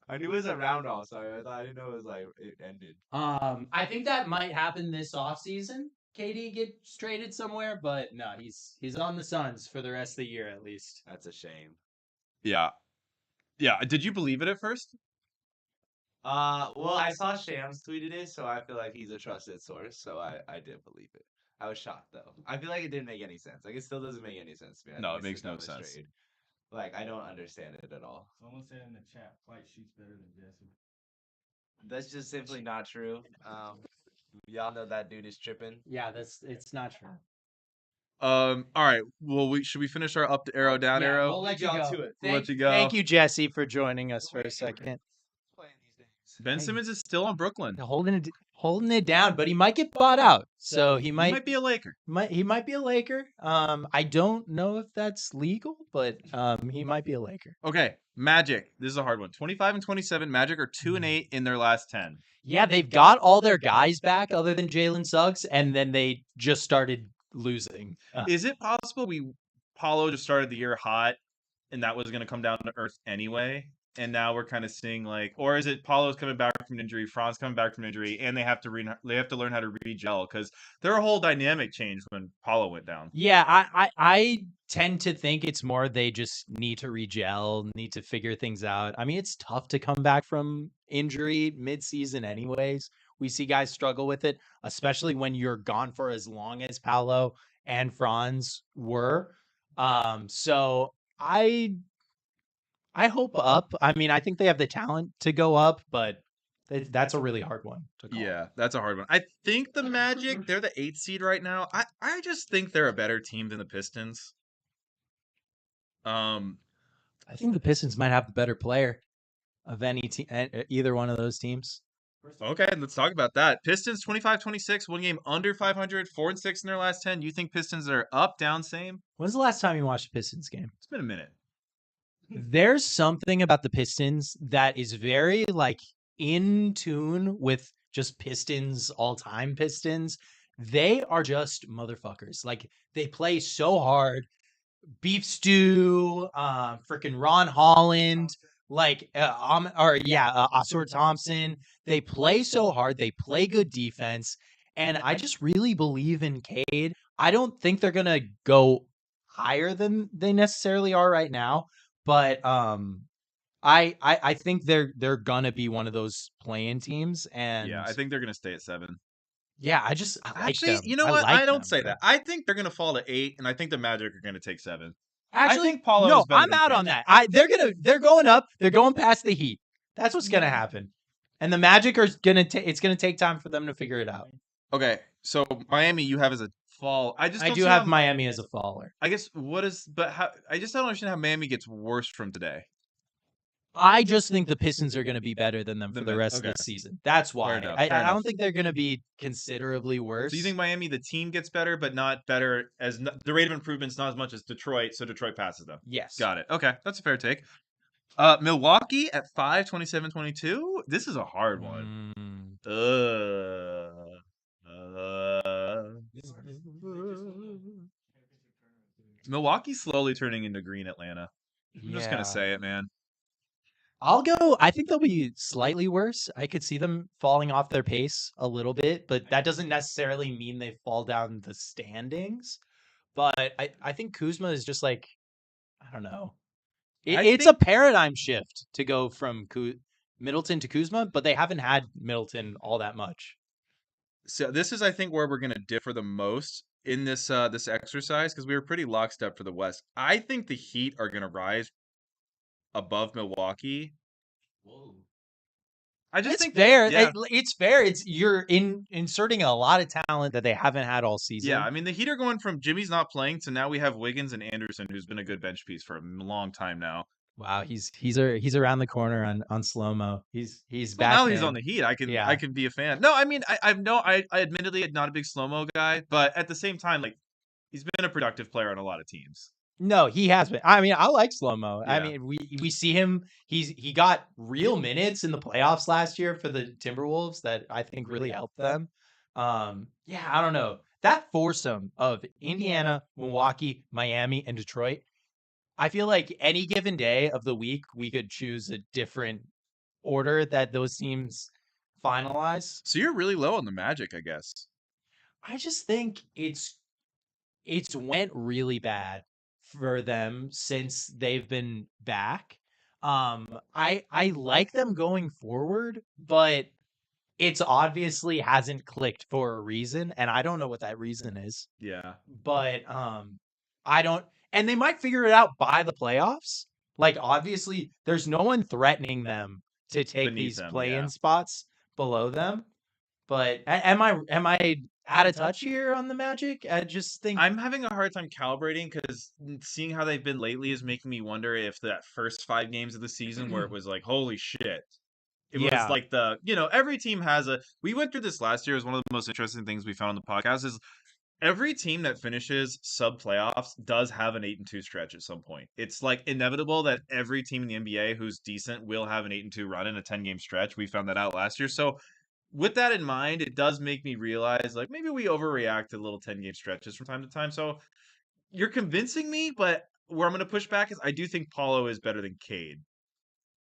I knew it was around also. I didn't know it was like it ended. I think that might happen this offseason. KD gets traded somewhere, but no, he's on the Suns for the rest of the year at least. That's a shame. Yeah. Yeah. Did you believe it at first? Well, I saw Shams tweeted it, so I feel like he's a trusted source, so I did believe it. I was shocked though. I feel like it didn't make any sense. Like it still doesn't make any sense to me. I No, think it it's makes the no dumbest sense. trade. Like I don't understand it at all. Someone said in the chat, Flight shoots better than Jesse. That's just simply not true. Y'all know that dude is tripping. Yeah, it's not true. All right. Well, should we finish our up arrow, down Yeah, arrow? we'll let you Y'all go. to it. We'll let you go. Thank you, Jesse, for joining us for a second. Playing these days. Ben Simmons is still on Brooklyn. Holding it down, but he might get bought out. So he He might might be a Laker. he might be a Laker. I don't know if that's legal, but he might be a Laker. Okay, Magic. This is a hard one. 25 and 27. Magic are 2-8 in their last 10. Yeah, they've got all their guys back other than Jalen Suggs, and then they just started losing. Is it possible Paulo just started the year hot, and that was going to come down to earth anyway? And now we're kind of seeing like, or is it Paulo's coming back from injury, Franz coming back from injury, and they have to learn how to re-gel because their whole dynamic changed when Paulo went down. Yeah, I tend to think it's more they just need to re-gel, need to figure things out. I mean, it's tough to come back from injury mid-season anyways. We see guys struggle with it, especially when you're gone for as long as Paulo and Franz were. So I hope up. I mean, I think they have the talent to go up, but that's a really hard one to call. Yeah, that's a hard one. I think the Magic, they're the 8th seed right now. I just think they're a better team than the Pistons. I think the Pistons might have the better player of any team, either one of those teams. Okay, let's talk about that. Pistons 25-26, one game under 500, 4-6 in their last 10. You think Pistons are up, down, same? When's the last time you watched a Pistons game? It's been a minute. There's something about the Pistons that is very like in tune with just Pistons, all-time Pistons. They are just motherfuckers. Like they play so hard. Beef Stew, freaking Ron Holland, like Oscar Thompson. They play so hard. They play good defense, and I just really believe in Cade. I don't think they're gonna go higher than they necessarily are right now, but I think they're gonna be one of those playing teams, and Yeah, I think they're gonna stay at 7. yeah, I like Actually, them. you know I what? like I don't them, say but- that. I think they're gonna fall to 8, and I think the Magic are gonna take 7. Actually, think Paulo no, is better I'm than out on Cade. that. They're going up. They're going past the Heat. That's what's gonna happen. And the Magic are gonna it's gonna take time for them to figure it out. Okay, so Miami, you have as a fall. I just I don't do see have how, Miami as a faller. I guess what is, but how? I just don't understand how Miami gets worse from today. I just think the Pistons are gonna be better than them for Than the them, rest of okay. the season. That's why. enough, I fair don't enough. think they're gonna be considerably worse. So you think Miami, the team gets better, but not better as the rate of improvement's not as much as Detroit, so Detroit passes them. Yes. Got it. Okay, that's a fair take. Milwaukee at 5, 27-22. This is a hard one. Milwaukee's slowly turning into green Atlanta. I'm just gonna say it, man. I think they'll be slightly worse. I could see them falling off their pace a little bit, but that doesn't necessarily mean they fall down the standings. But I think Kuzma is just like, I don't know. It's a paradigm shift to go from Middleton to Kuzma, but they haven't had Middleton all that much. So this is, I think, where we're gonna differ the most in this this exercise, because we were pretty lockstep for the West. I think the Heat are gonna rise above Milwaukee. Whoa. I just It's think fair. Yeah. It's fair. You're inserting a lot of talent that they haven't had all season. Yeah, I mean, the Heat are going from Jimmy's not playing to now we have Wiggins and Anderson, who's been a good bench piece for a long time now. Wow, he's around the corner on slow mo. He's Well, back. now he's man. on the Heat. I can Yeah. I can be a fan. No, I mean, I admittedly am not a big slow-mo guy, but at the same time, like, he's been a productive player on a lot of teams. No, he has been. I mean, I like slow mo. I Yeah. mean, we see him. He got real minutes in the playoffs last year for the Timberwolves that I think really helped them. Yeah, I don't know. That foursome of Indiana, Milwaukee, Miami, and Detroit. I feel like any given day of the week we could choose a different order that those teams finalize. So you're really low on the Magic, I guess. I just think it's went really bad for them since they've been back. I like them going forward, but it's obviously hasn't clicked for a reason, and I don't know what that reason is. Yeah. But I don't, and they might figure it out by the playoffs. Like obviously, there's no one threatening them to take Beneath these them, play-in yeah. spots below them. But am I out of touch here on the Magic? I just think I'm having a hard time calibrating because seeing how they've been lately is making me wonder if that first 5 games of the season where it was like, holy shit. It Yeah. was like every team has we went through this last year as one of the most interesting things we found on the podcast is every team that finishes sub playoffs does have an 8-2 stretch at some point. It's like inevitable that every team in the NBA who's decent will have an 8-2 run in a 10-game stretch. We found that out last year. So with that in mind, it does make me realize like maybe we overreact to little 10-game stretches from time to time. So you're convincing me, but where I'm going to push back is I do think Paulo is better than Cade.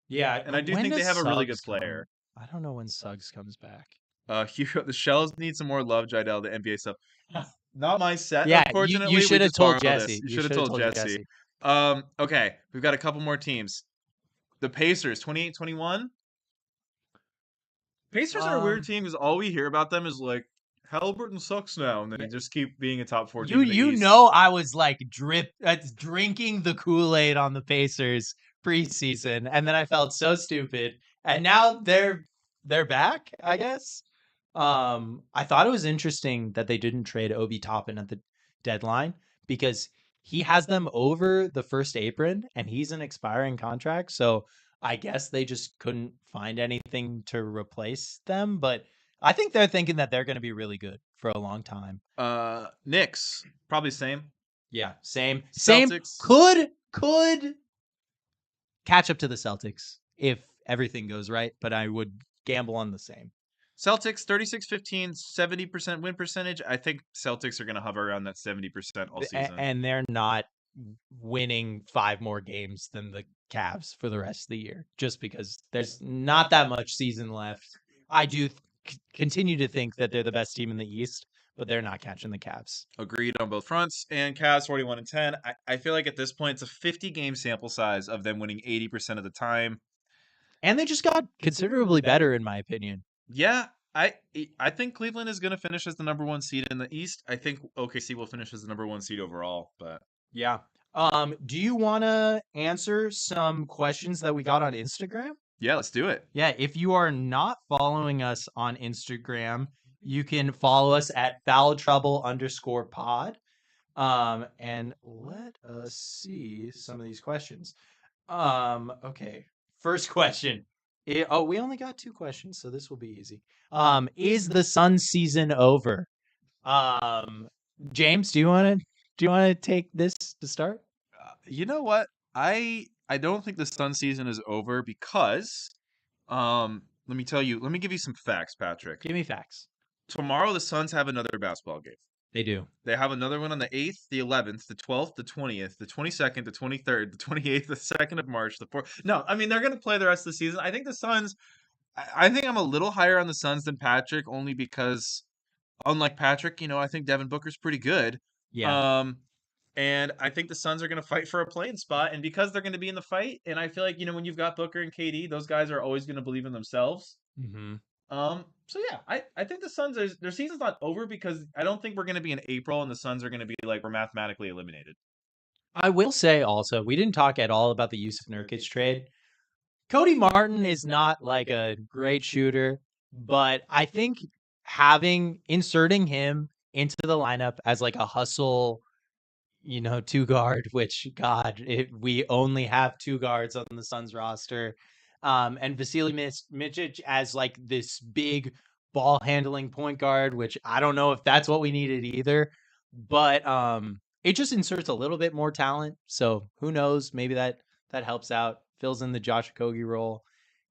yeah, And I do when think they does have a really good Suggs come? player. I don't know when Suggs comes back. The Shells need some more love, Jiedel, the NBA stuff. Not my set, Yeah, unfortunately. you We should have just told borrowed this. Jesse. You should have told Jesse. Okay, we've got a couple more teams. The Pacers, 28-21. Pacers are a weird team because all we hear about them is like, Halliburton sucks now, and then they just keep being a top 4 team in the You East. know I was like drinking the Kool-Aid on the Pacers preseason, and then I felt so stupid. And now they're back, I guess. I thought it was interesting that they didn't trade Obi Toppin at the deadline because he has them over the first apron and he's an expiring contract. So I guess they just couldn't find anything to replace them, but I think they're thinking that they're going to be really good for a long time. Knicks, probably same. Yeah, same. Celtics. Could catch up to the Celtics if everything goes right, but I would gamble on the same. Celtics 36-15, 70% win percentage. I think Celtics are going to hover around that 70% all season. And they're not winning 5 more games than the Cavs for the rest of the year, just because there's not that much season left. I do continue to think that they're the best team in the East, but they're not catching the Cavs. Agreed on both fronts. And Cavs 41-10. I feel like at this point it's a 50-game sample size of them winning 80% of the time. And they just got considerably better, in my opinion. Yeah, I think Cleveland is going to finish as the number 1 seed in the East. I think OKC will finish as the number 1 seed overall, but yeah. Do you want to answer some questions that we got on Instagram? Yeah, let's do it. Yeah, if you are not following us on Instagram, you can follow us at foultrouble_pod. And let us see some of these questions. Okay. First question. We only got 2 questions, so this will be easy. Is the Suns season over? James, do you want to take this to start? You know what? I don't think the Sun season is over because let me give you some facts, Patrick. Give me facts. Tomorrow the Suns have another basketball game. They do. They have another one on the 8th, the 11th, the 12th, the 20th, the 22nd, the 23rd, the 28th, the 2nd of March, the 4th. No, I mean, they're going to play the rest of the season. I think the Suns, I think I'm a little higher on the Suns than Patrick, only because, unlike Patrick, I think Devin Booker's pretty good. Yeah. And I think the Suns are going to fight for a playing spot. And because they're going to be in the fight, and I feel like, when you've got Booker and KD, those guys are always going to believe in themselves. Mm-hmm. So yeah, I think the Suns, their season's not over because I don't think we're going to be in April and the Suns are going to be like, we're mathematically eliminated. I will say also, we didn't talk at all about the Yusuf Nurkic trade. Cody Martin is not like a great shooter, but I think inserting him into the lineup as like a hustle, 2 guard, which we only have 2 guards on the Suns roster. And Vasily Micic as like this big ball handling point guard, which I don't know if that's what we needed either, but it just inserts a little bit more talent. So who knows? Maybe that helps out, fills in the Josh Okogie role.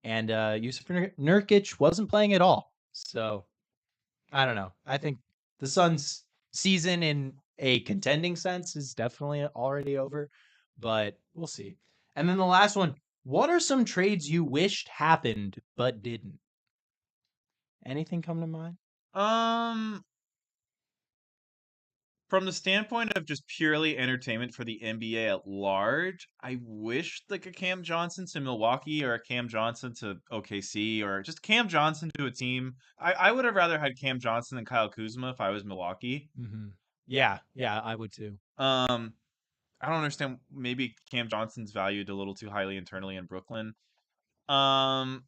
And Yusuf Nurkic wasn't playing at all. So I don't know. I think the Suns season in a contending sense is definitely already over, but we'll see. And then the last one, what are some trades you wished happened but didn't? Anything come to mind? From the standpoint of just purely entertainment for the NBA at large, I wish like a Cam Johnson to Milwaukee or a Cam Johnson to OKC or just Cam Johnson to a team. I would have rather had Cam Johnson than Kyle Kuzma if I was Milwaukee. Mm-hmm. Yeah, I would too. I don't understand. Maybe Cam Johnson's valued a little too highly internally in Brooklyn. I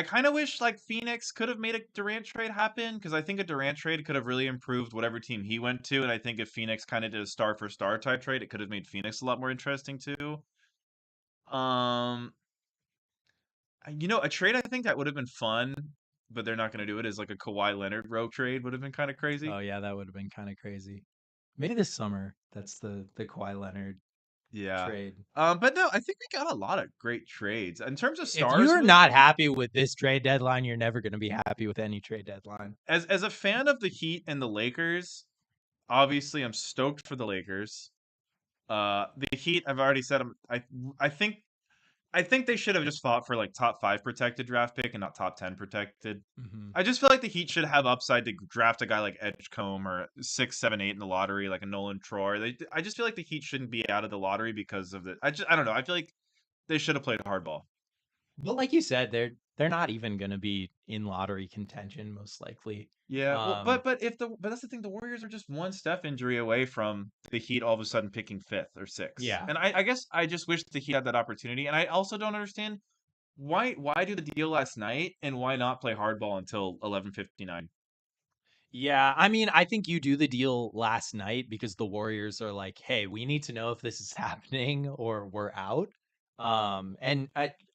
kind of wish like Phoenix could have made a Durant trade happen because I think a Durant trade could have really improved whatever team he went to, and I think if Phoenix kind of did a star for star type trade, it could have made Phoenix a lot more interesting too. A trade I think that would have been fun, but they're not going to do it, is like a Kawhi Leonard rogue trade would have been kind of crazy. Oh yeah, that would have been kind of crazy. Maybe this summer. That's the Kawhi Leonard trade. But no, I think we got a lot of great trades in terms of stars. If you're not happy with this trade deadline, you're never going to be happy with any trade deadline. As a fan of the Heat and the Lakers, obviously I'm stoked for the Lakers. The Heat, I've already said, I think they should have just fought for like top 5 protected draft pick and not top 10 protected. Mm-hmm. I just feel like the Heat should have upside to draft a guy like Edgecombe or 6, 7, 8 in the lottery, like a Nolan Troy. I just feel like the Heat shouldn't be out of the lottery because of I don't know. I feel like they should have played hardball. But like you said, they're not even going to be in lottery contention most likely. Yeah, but that's the thing. The Warriors are just one Steph injury away from the Heat all of a sudden picking 5th or 6th. Yeah, and I guess I just wish the Heat had that opportunity. And I also don't understand why do the deal last night and why not play hardball until 11:59. Yeah, I mean, I think you do the deal last night because the Warriors are like, hey, we need to know if this is happening or we're out. And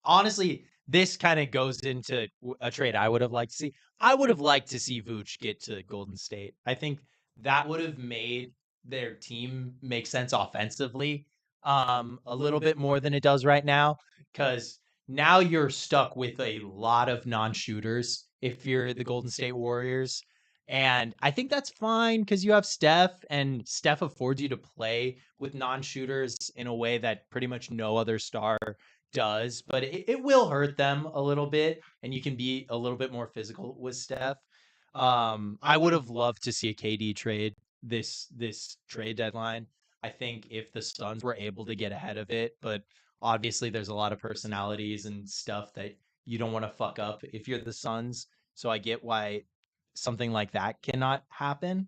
honestly, this kind of goes into a trade I would have liked to see. I would have liked to see Vooch get to Golden State. I think that would have made their team make sense offensively a little bit more than it does right now, because now you're stuck with a lot of non-shooters if you're the Golden State Warriors. And I think that's fine because you have Steph, and Steph affords you to play with non-shooters in a way that pretty much no other star does. But it will hurt them a little bit, and you can be a little bit more physical with Steph. I would have loved to see a KD trade this trade deadline. I think if the Suns were able to get ahead of it, but obviously there's a lot of personalities and stuff that you don't want to fuck up if you're the Suns. So I get why something like that cannot happen.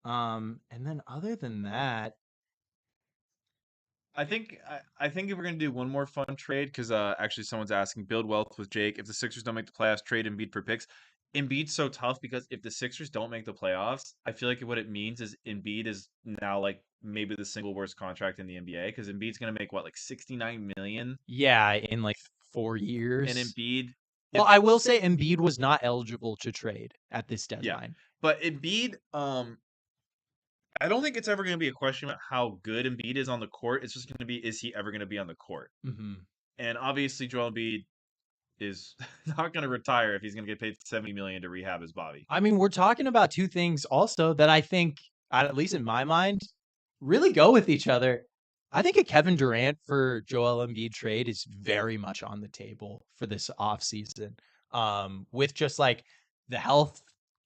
And then other than that, I think if we're gonna do one more fun trade, because actually someone's asking, build wealth with Jake. If the Sixers don't make the playoffs, trade Embiid for picks. Embiid's so tough because if the Sixers don't make the playoffs, I feel like what it means is Embiid is now like maybe the single worst contract in the NBA, because Embiid's gonna make what, like 69 million, yeah, in like 4 and years. Embiid, Well, I will say Embiid was not eligible to trade at this yeah, deadline. but Embiid, I don't think it's ever gonna be a question about how good Embiid is on the court. It's just gonna be, is he ever gonna be on the court? hmm And obviously, Joel Embiid is not going to retire if he's going to get paid 70 million to rehab his body. I mean, we're talking about two things also that I think, at least in my mind, really go with each other. I think a Kevin Durant for Joel Embiid trade is very much on the table for this offseason. With just like the health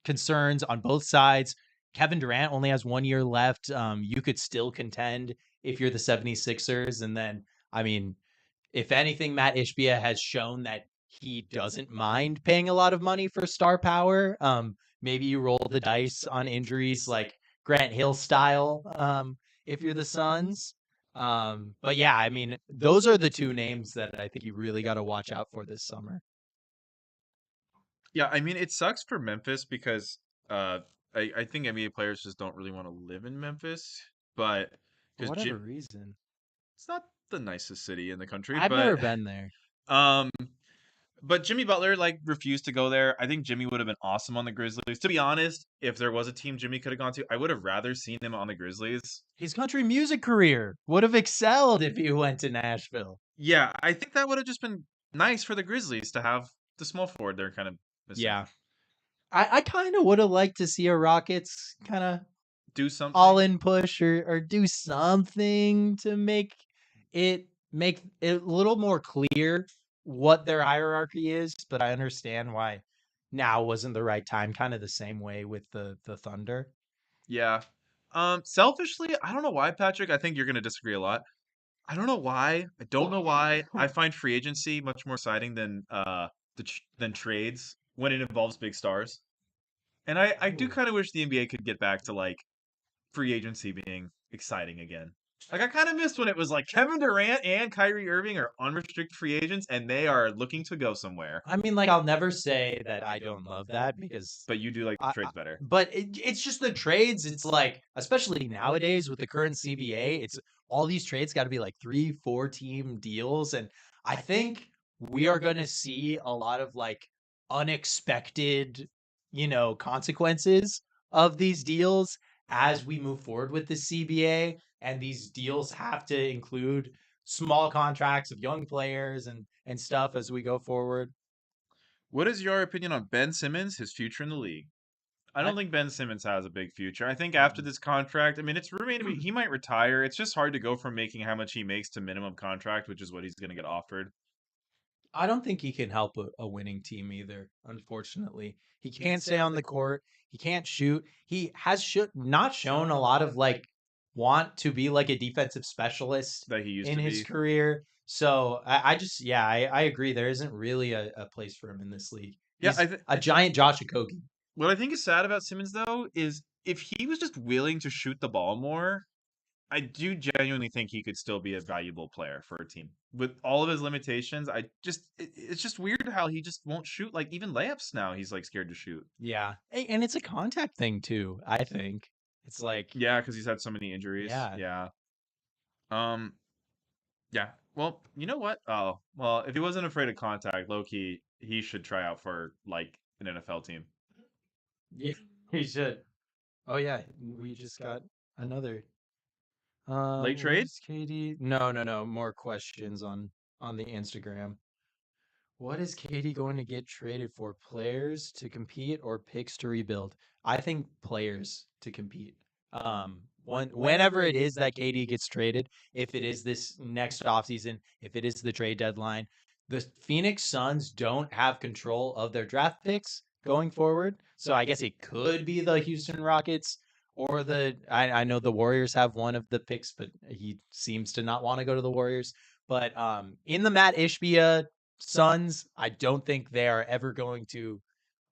concerns on both sides. Kevin Durant only has 1 year left. You could still contend if you're the 76ers. And then, I mean, if anything, Matt Ishbia has shown that he doesn't mind paying a lot of money for star power. Maybe you roll the dice on injuries like Grant Hill style, if you're the Suns. But yeah, I mean, those are the two names that I think you really got to watch out for this summer. Yeah, I mean, it sucks for Memphis because I think NBA players just don't really want to live in Memphis, but For because whatever reason. it's not the nicest city in the country, I've but never been there. um, but Jimmy Butler like refused to go there. I think Jimmy would have been awesome on the Grizzlies. To be honest, if there was a team Jimmy could have gone to, I would have rather seen him on the Grizzlies. His country music career would have excelled if he went to Nashville. Yeah, I think that would have just been nice for the Grizzlies to have the small forward they're kind of missing. Yeah. I kind of would have liked to see a Rockets kind of Do something. all in push or do something to make it a little more clear what their hierarchy is, but I understand why now wasn't the right time, kind of the same way with the Thunder. Yeah. Selfishly, I don't know why, Patrick. I think you're going to disagree a lot. I don't know why. I don't know why. I find free agency much more exciting than than trades when it involves big stars. And I do Ooh. kind of wish the NBA could get back to like free agency being exciting again. Like I kind of missed when it was like Kevin Durant and Kyrie Irving are unrestricted free agents and they are looking to go somewhere. I mean, like, I'll never say that I don't love that because But you do like the trades better. but it's just the trades. It's like, especially nowadays with the current CBA, it's all these trades got to be like 3-4 team deals. And I think we are going to see a lot of like unexpected, consequences of these deals as we move forward with the CBA. And these deals have to include small contracts of young players and stuff as we go forward. What is your opinion on Ben Simmons, his future in the league? I don't I- think Ben Simmons has a big future. I think after this contract, I mean, it's remained to be, he might retire. It's just hard to go from making how much he makes to minimum contract, which is what he's going to get offered. I don't think he can help a winning team either, unfortunately. He can't stay on the court. He can't shoot. He has not shown a lot of like want to be like a defensive specialist That he used in to his be. career. So I just, yeah, I agree. There isn't really a place for him in this league. Yeah, He's a giant Josh Okogie. What I think is sad about Simmons, though, is if he was just willing to shoot the ball more, I do genuinely think he could still be a valuable player for a team. With all of his limitations, it's just weird how he just won't shoot like even layups now. He's like scared to shoot. Yeah. And it's a contact thing too, I think. It's like, Yeah, because he's had so many injuries. Yeah. Yeah. Um, yeah. Well, you know what? Oh, well, if he wasn't afraid of contact, low key, he should try out for like an NFL team. Yeah, he should. Oh yeah, we just got another. Late What trade? is KD? No. More questions on the Instagram. What is KD going to get traded for? Players to compete or picks to rebuild? I think players to compete. Whenever it is that KD gets traded, if it is this next offseason, if it is the trade deadline, the Phoenix Suns don't have control of their draft picks going forward. So I guess it could be the Houston Rockets or I know the Warriors have one of the picks, but he seems to not want to go to the Warriors. But in the Matt Ishbia Suns, I don't think they are ever going to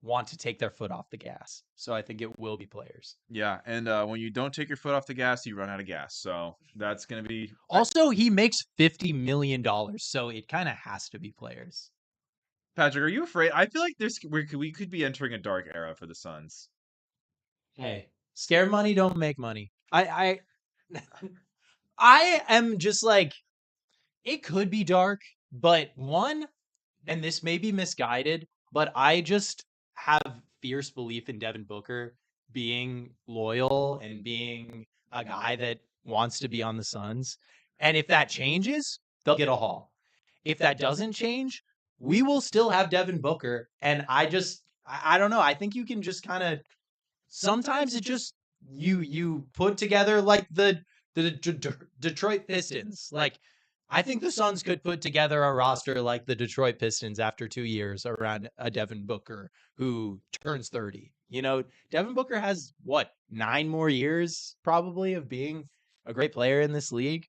want to take their foot off the gas. So I think it will be players. Yeah, and when you don't take your foot off the gas, you run out of gas. So that's gonna be Also, he makes $50 million, so it kind of has to be players. Patrick. Are you afraid? I feel like we could be entering a dark era for the Suns. Hey, scared money don't make money. I am just like, it could be dark, but one, and this may be misguided, but I just have fierce belief in Devin Booker being loyal and being a guy that wants to be on the Suns. And if that changes, they'll get a haul. If that doesn't change, we will still have Devin Booker. And I don't know. I think you can just kind of sometimes it just you put together like the Detroit Pistons. Like I think the Suns could put together a roster like the Detroit Pistons after 2 years around a Devin Booker who turns 30. You know, Devin Booker has what, 9 more years probably of being a great player in this league.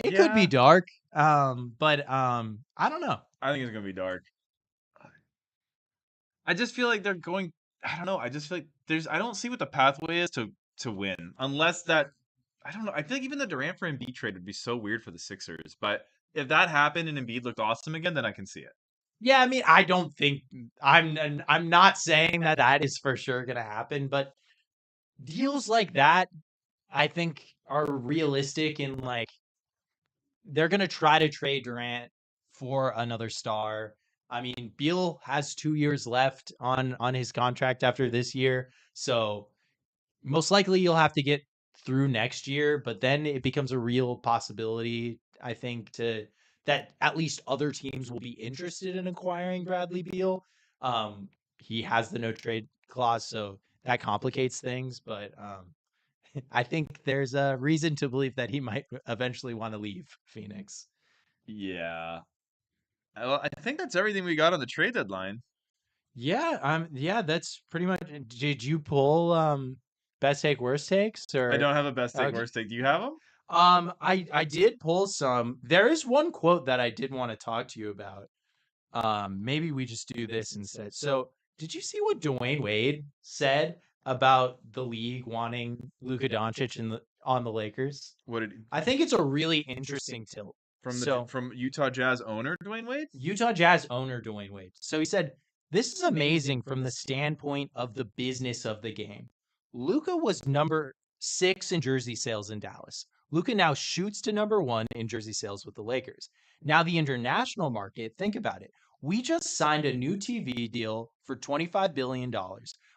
It could be Yeah, dark. But I don't know. I think it's gonna be dark. I just feel like they're going. I don't know. I just feel like I don't see what the pathway is to win unless that. I don't know. I feel like even the Durant for Embiid trade would be so weird for the Sixers. But if that happened and Embiid looked awesome again, then I can see it. Yeah, I mean, I don't think I'm not saying that that is for sure going to happen, but deals like that I think are realistic in like they're going to try to trade Durant for another star. I mean, Beal has 2 years left on his contract after this year, so most likely you'll have to get through next year, but then it becomes a real possibility, I think, to that at least other teams will be interested in acquiring Bradley Beal. He has the no trade clause, so that complicates things, but I think there's a reason to believe that he might eventually want to leave Phoenix. Yeah. Well, I think that's everything we got on the trade deadline. Yeah, that's pretty much. Did you pull best take worst takes I or don't have a best take, okay. worst take. Do you have them? I did pull some. There is one quote that I did want to talk to you about. Maybe we just do this instead. So, did you see what Dwayne Wade said about the league wanting Luka Doncic on the Lakers? What did I think it's a really interesting tilt. So, from Utah Jazz owner Dwayne Wade? Utah Jazz owner Dwayne Wade. So he said, "This is amazing from the standpoint of the business of the game. Luka was number 6 in jersey sales in Dallas. Luka now shoots to number 1 in jersey sales with the Lakers. Now the international market, think about it. We just signed a new TV deal for $25 billion.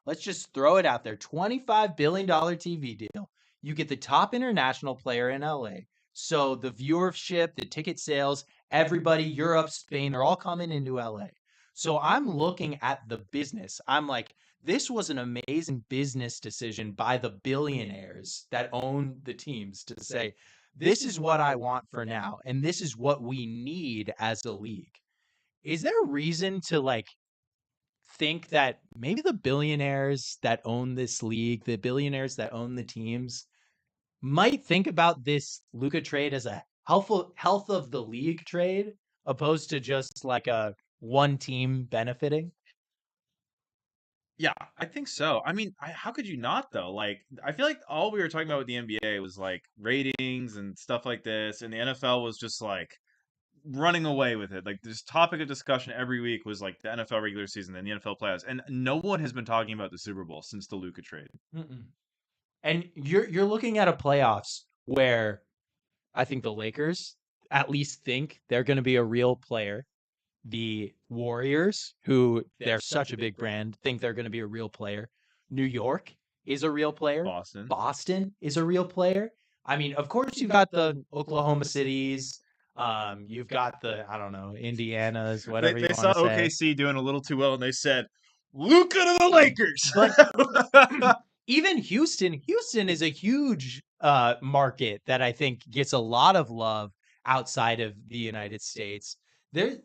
Let's just throw it out there. $25 billion TV deal. You get the top international player in LA. So the viewership, the ticket sales, everybody, Europe, Spain, they're all coming into LA. So I'm looking at the business. I'm like, this was an amazing business decision by the billionaires that own the teams to say, this is what I want for now, and this is what we need as a league. Is there a reason to like think that maybe the billionaires that own this league, the billionaires that own the teams, might think about this Luka trade as a health of the league trade, opposed to just like a one team benefiting? Yeah, I think so. I mean, how could you not though? Like, I feel like all we were talking about with the NBA was like ratings and stuff like this, and the NFL was just like running away with it. Like, this topic of discussion every week was like the NFL regular season and the NFL playoffs, and no one has been talking about the Super Bowl since the Luka trade. Mm-mm. And you're looking at a playoffs where I think the Lakers, at least think they're going to be a real player. The Warriors, who they're such a big brand, think they're going to be a real player. New York is a real player. Boston is a real player. I mean, of course, you've got the Oklahoma Cities. You've got the, I don't know, Indianas, whatever you They want saw to say. OKC doing a little too well, and they said, "Luka to the Lakers." But even Houston is a huge market that I think gets a lot of love outside of the United States. There,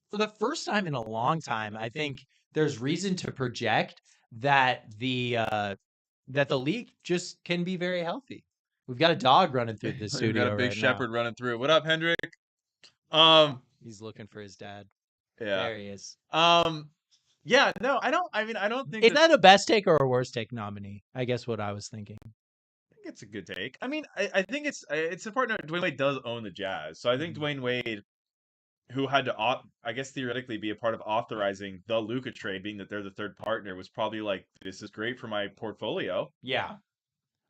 for the first time in a long time, I think there's reason to project that the league just can be very healthy. We've got a dog running through the studio. We've got a big right shepherd now. running through. What up, Hendrik? He's looking for his dad. Yeah. There he is. Yeah. No, I don't. I mean, I don't think Is that a best take or a worst take nominee? I guess what I was thinking. I think it's a good take. I mean, I think it's important. Dwayne Wade does own the Jazz, so I think Dwayne Wade, who had to, I guess theoretically, be a part of authorizing the Luka trade, being that they're the third partner, was probably like, this is great for my portfolio. Yeah.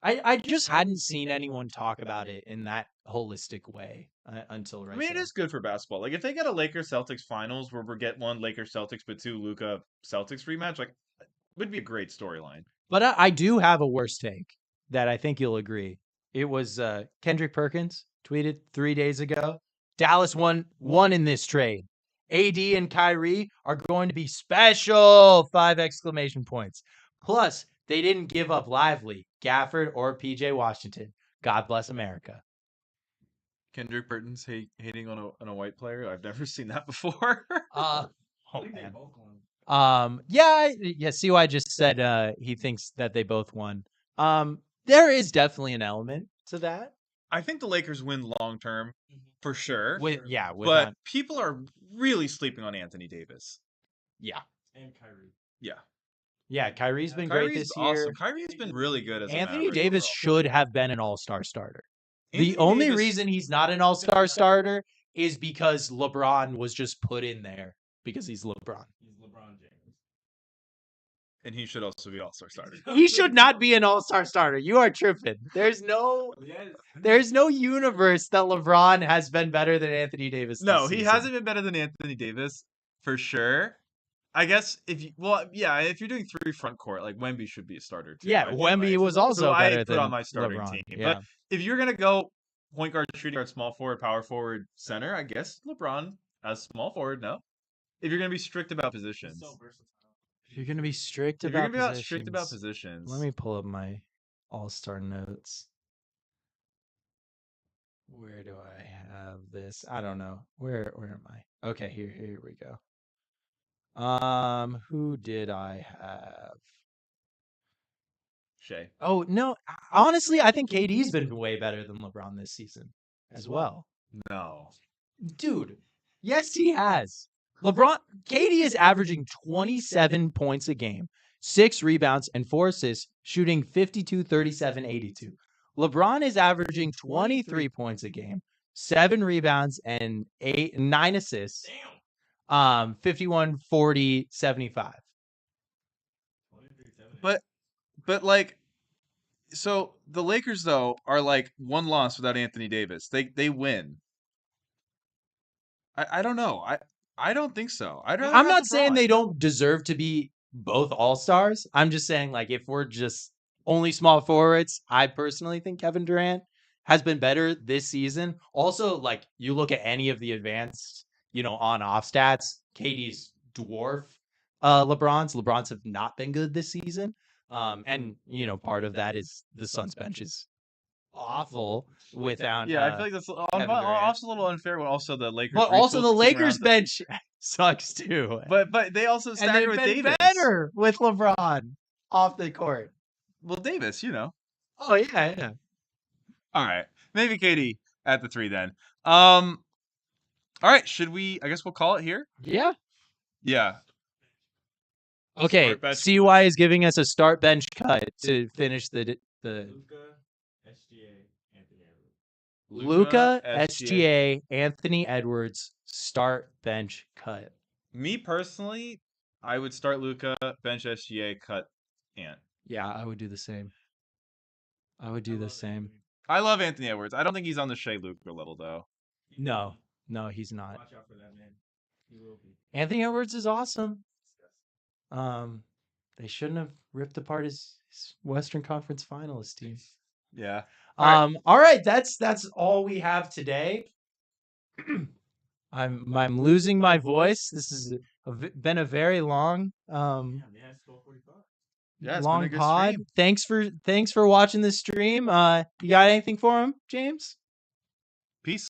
I just hadn't seen anyone talk about it in that holistic way until right I mean, there. it is good for basketball. Like, if they get a Lakers-Celtics finals where we get one Lakers-Celtics but two Luka-Celtics rematch, like, it would be a great storyline. But I do have a worst take that I think you'll agree. It was Kendrick Perkins tweeted 3 days ago. Dallas won in this trade. AD and Kyrie are going to be special! 5 exclamation points. Plus, they didn't give up Lively, Gafford, or PJ Washington. God bless America. Kendrick Perkins hating on a white player. I've never seen that before. Yeah, CY just said he thinks that they both won. There is definitely an element to that. I think the Lakers win long term for sure. But people are really sleeping on Anthony Davis. Yeah. And Kyrie. Yeah. Yeah, Kyrie's been great this year. Awesome. Kyrie's been really good as Anthony a Davis overall. should have been an all-star starter. Anthony The only Davis- reason he's not an all-star starter is because LeBron was just put in there because he's LeBron. He's LeBron James. And he should also be all-star starter. He should not be an all-star starter. You are tripping. There's no universe that LeBron has been better than Anthony Davis. No, this he season. hasn't been better than Anthony Davis for sure. I guess if you're doing 3 front court, like Wemby should be a starter too. Yeah, Wemby was also better I put than on my starting LeBron. team. Yeah. But if you're gonna go point guard, shooting guard, small forward, power forward, center, I guess LeBron as small forward. No, if you're gonna be strict about positions. So versatile. If you're gonna be strict If you're about gonna be strict about positions, positions. let me pull up my all-star notes. Where do I have this? I don't know. Where am I? Okay, here we go. Who did I have? Shea. Oh, no. Honestly, I think KD's been way better than LeBron this season as well. No. Dude, yes, he has. KD is averaging 27 points a game, 6 rebounds, and 4 assists, shooting 52, 37, 82. LeBron is averaging 23 points a game, 7 rebounds, and 9 assists. 51, 40, 75. But like, so the Lakers though are like 1 loss without Anthony Davis. They win. I don't know. I don't think so. I'm not saying they don't deserve to be both all-stars. I'm just saying, like, if we're just only small forwards, I personally think Kevin Durant has been better this season. Also, like, you look at any of the advanced, on-off stats, KD's dwarf LeBron's. LeBron's have not been good this season. And, part of that is the Suns bench is awful without. Yeah, I feel like that's also a little unfair. When also the Lakers, but also the Lakers bench sucks too. But they also stagger with Davis. Better with LeBron off the court. Well, Davis, Oh yeah. All right, maybe KD at the 3 then. All right, should we? I guess we'll call it here. Yeah. Yeah. Okay. CY is giving us a start bench cut to finish the. Luka, SGA, Anthony Edwards, start bench cut. Me personally, I would start Luka, bench SGA, cut Ant. Yeah, I would do the same. I would do the same. I love Anthony Edwards. I don't think he's on the Shea Luka level though. No, he's not. Watch out for that man. He will be. Anthony Edwards is awesome. They shouldn't have ripped apart his Western Conference Finalist team. Yeah. All right, that's all we have today. I'm losing my voice. This has been a very long It's 12:45. Yeah, it's long been a good pod. stream. Thanks for watching this stream. You got anything for him, James? Peace.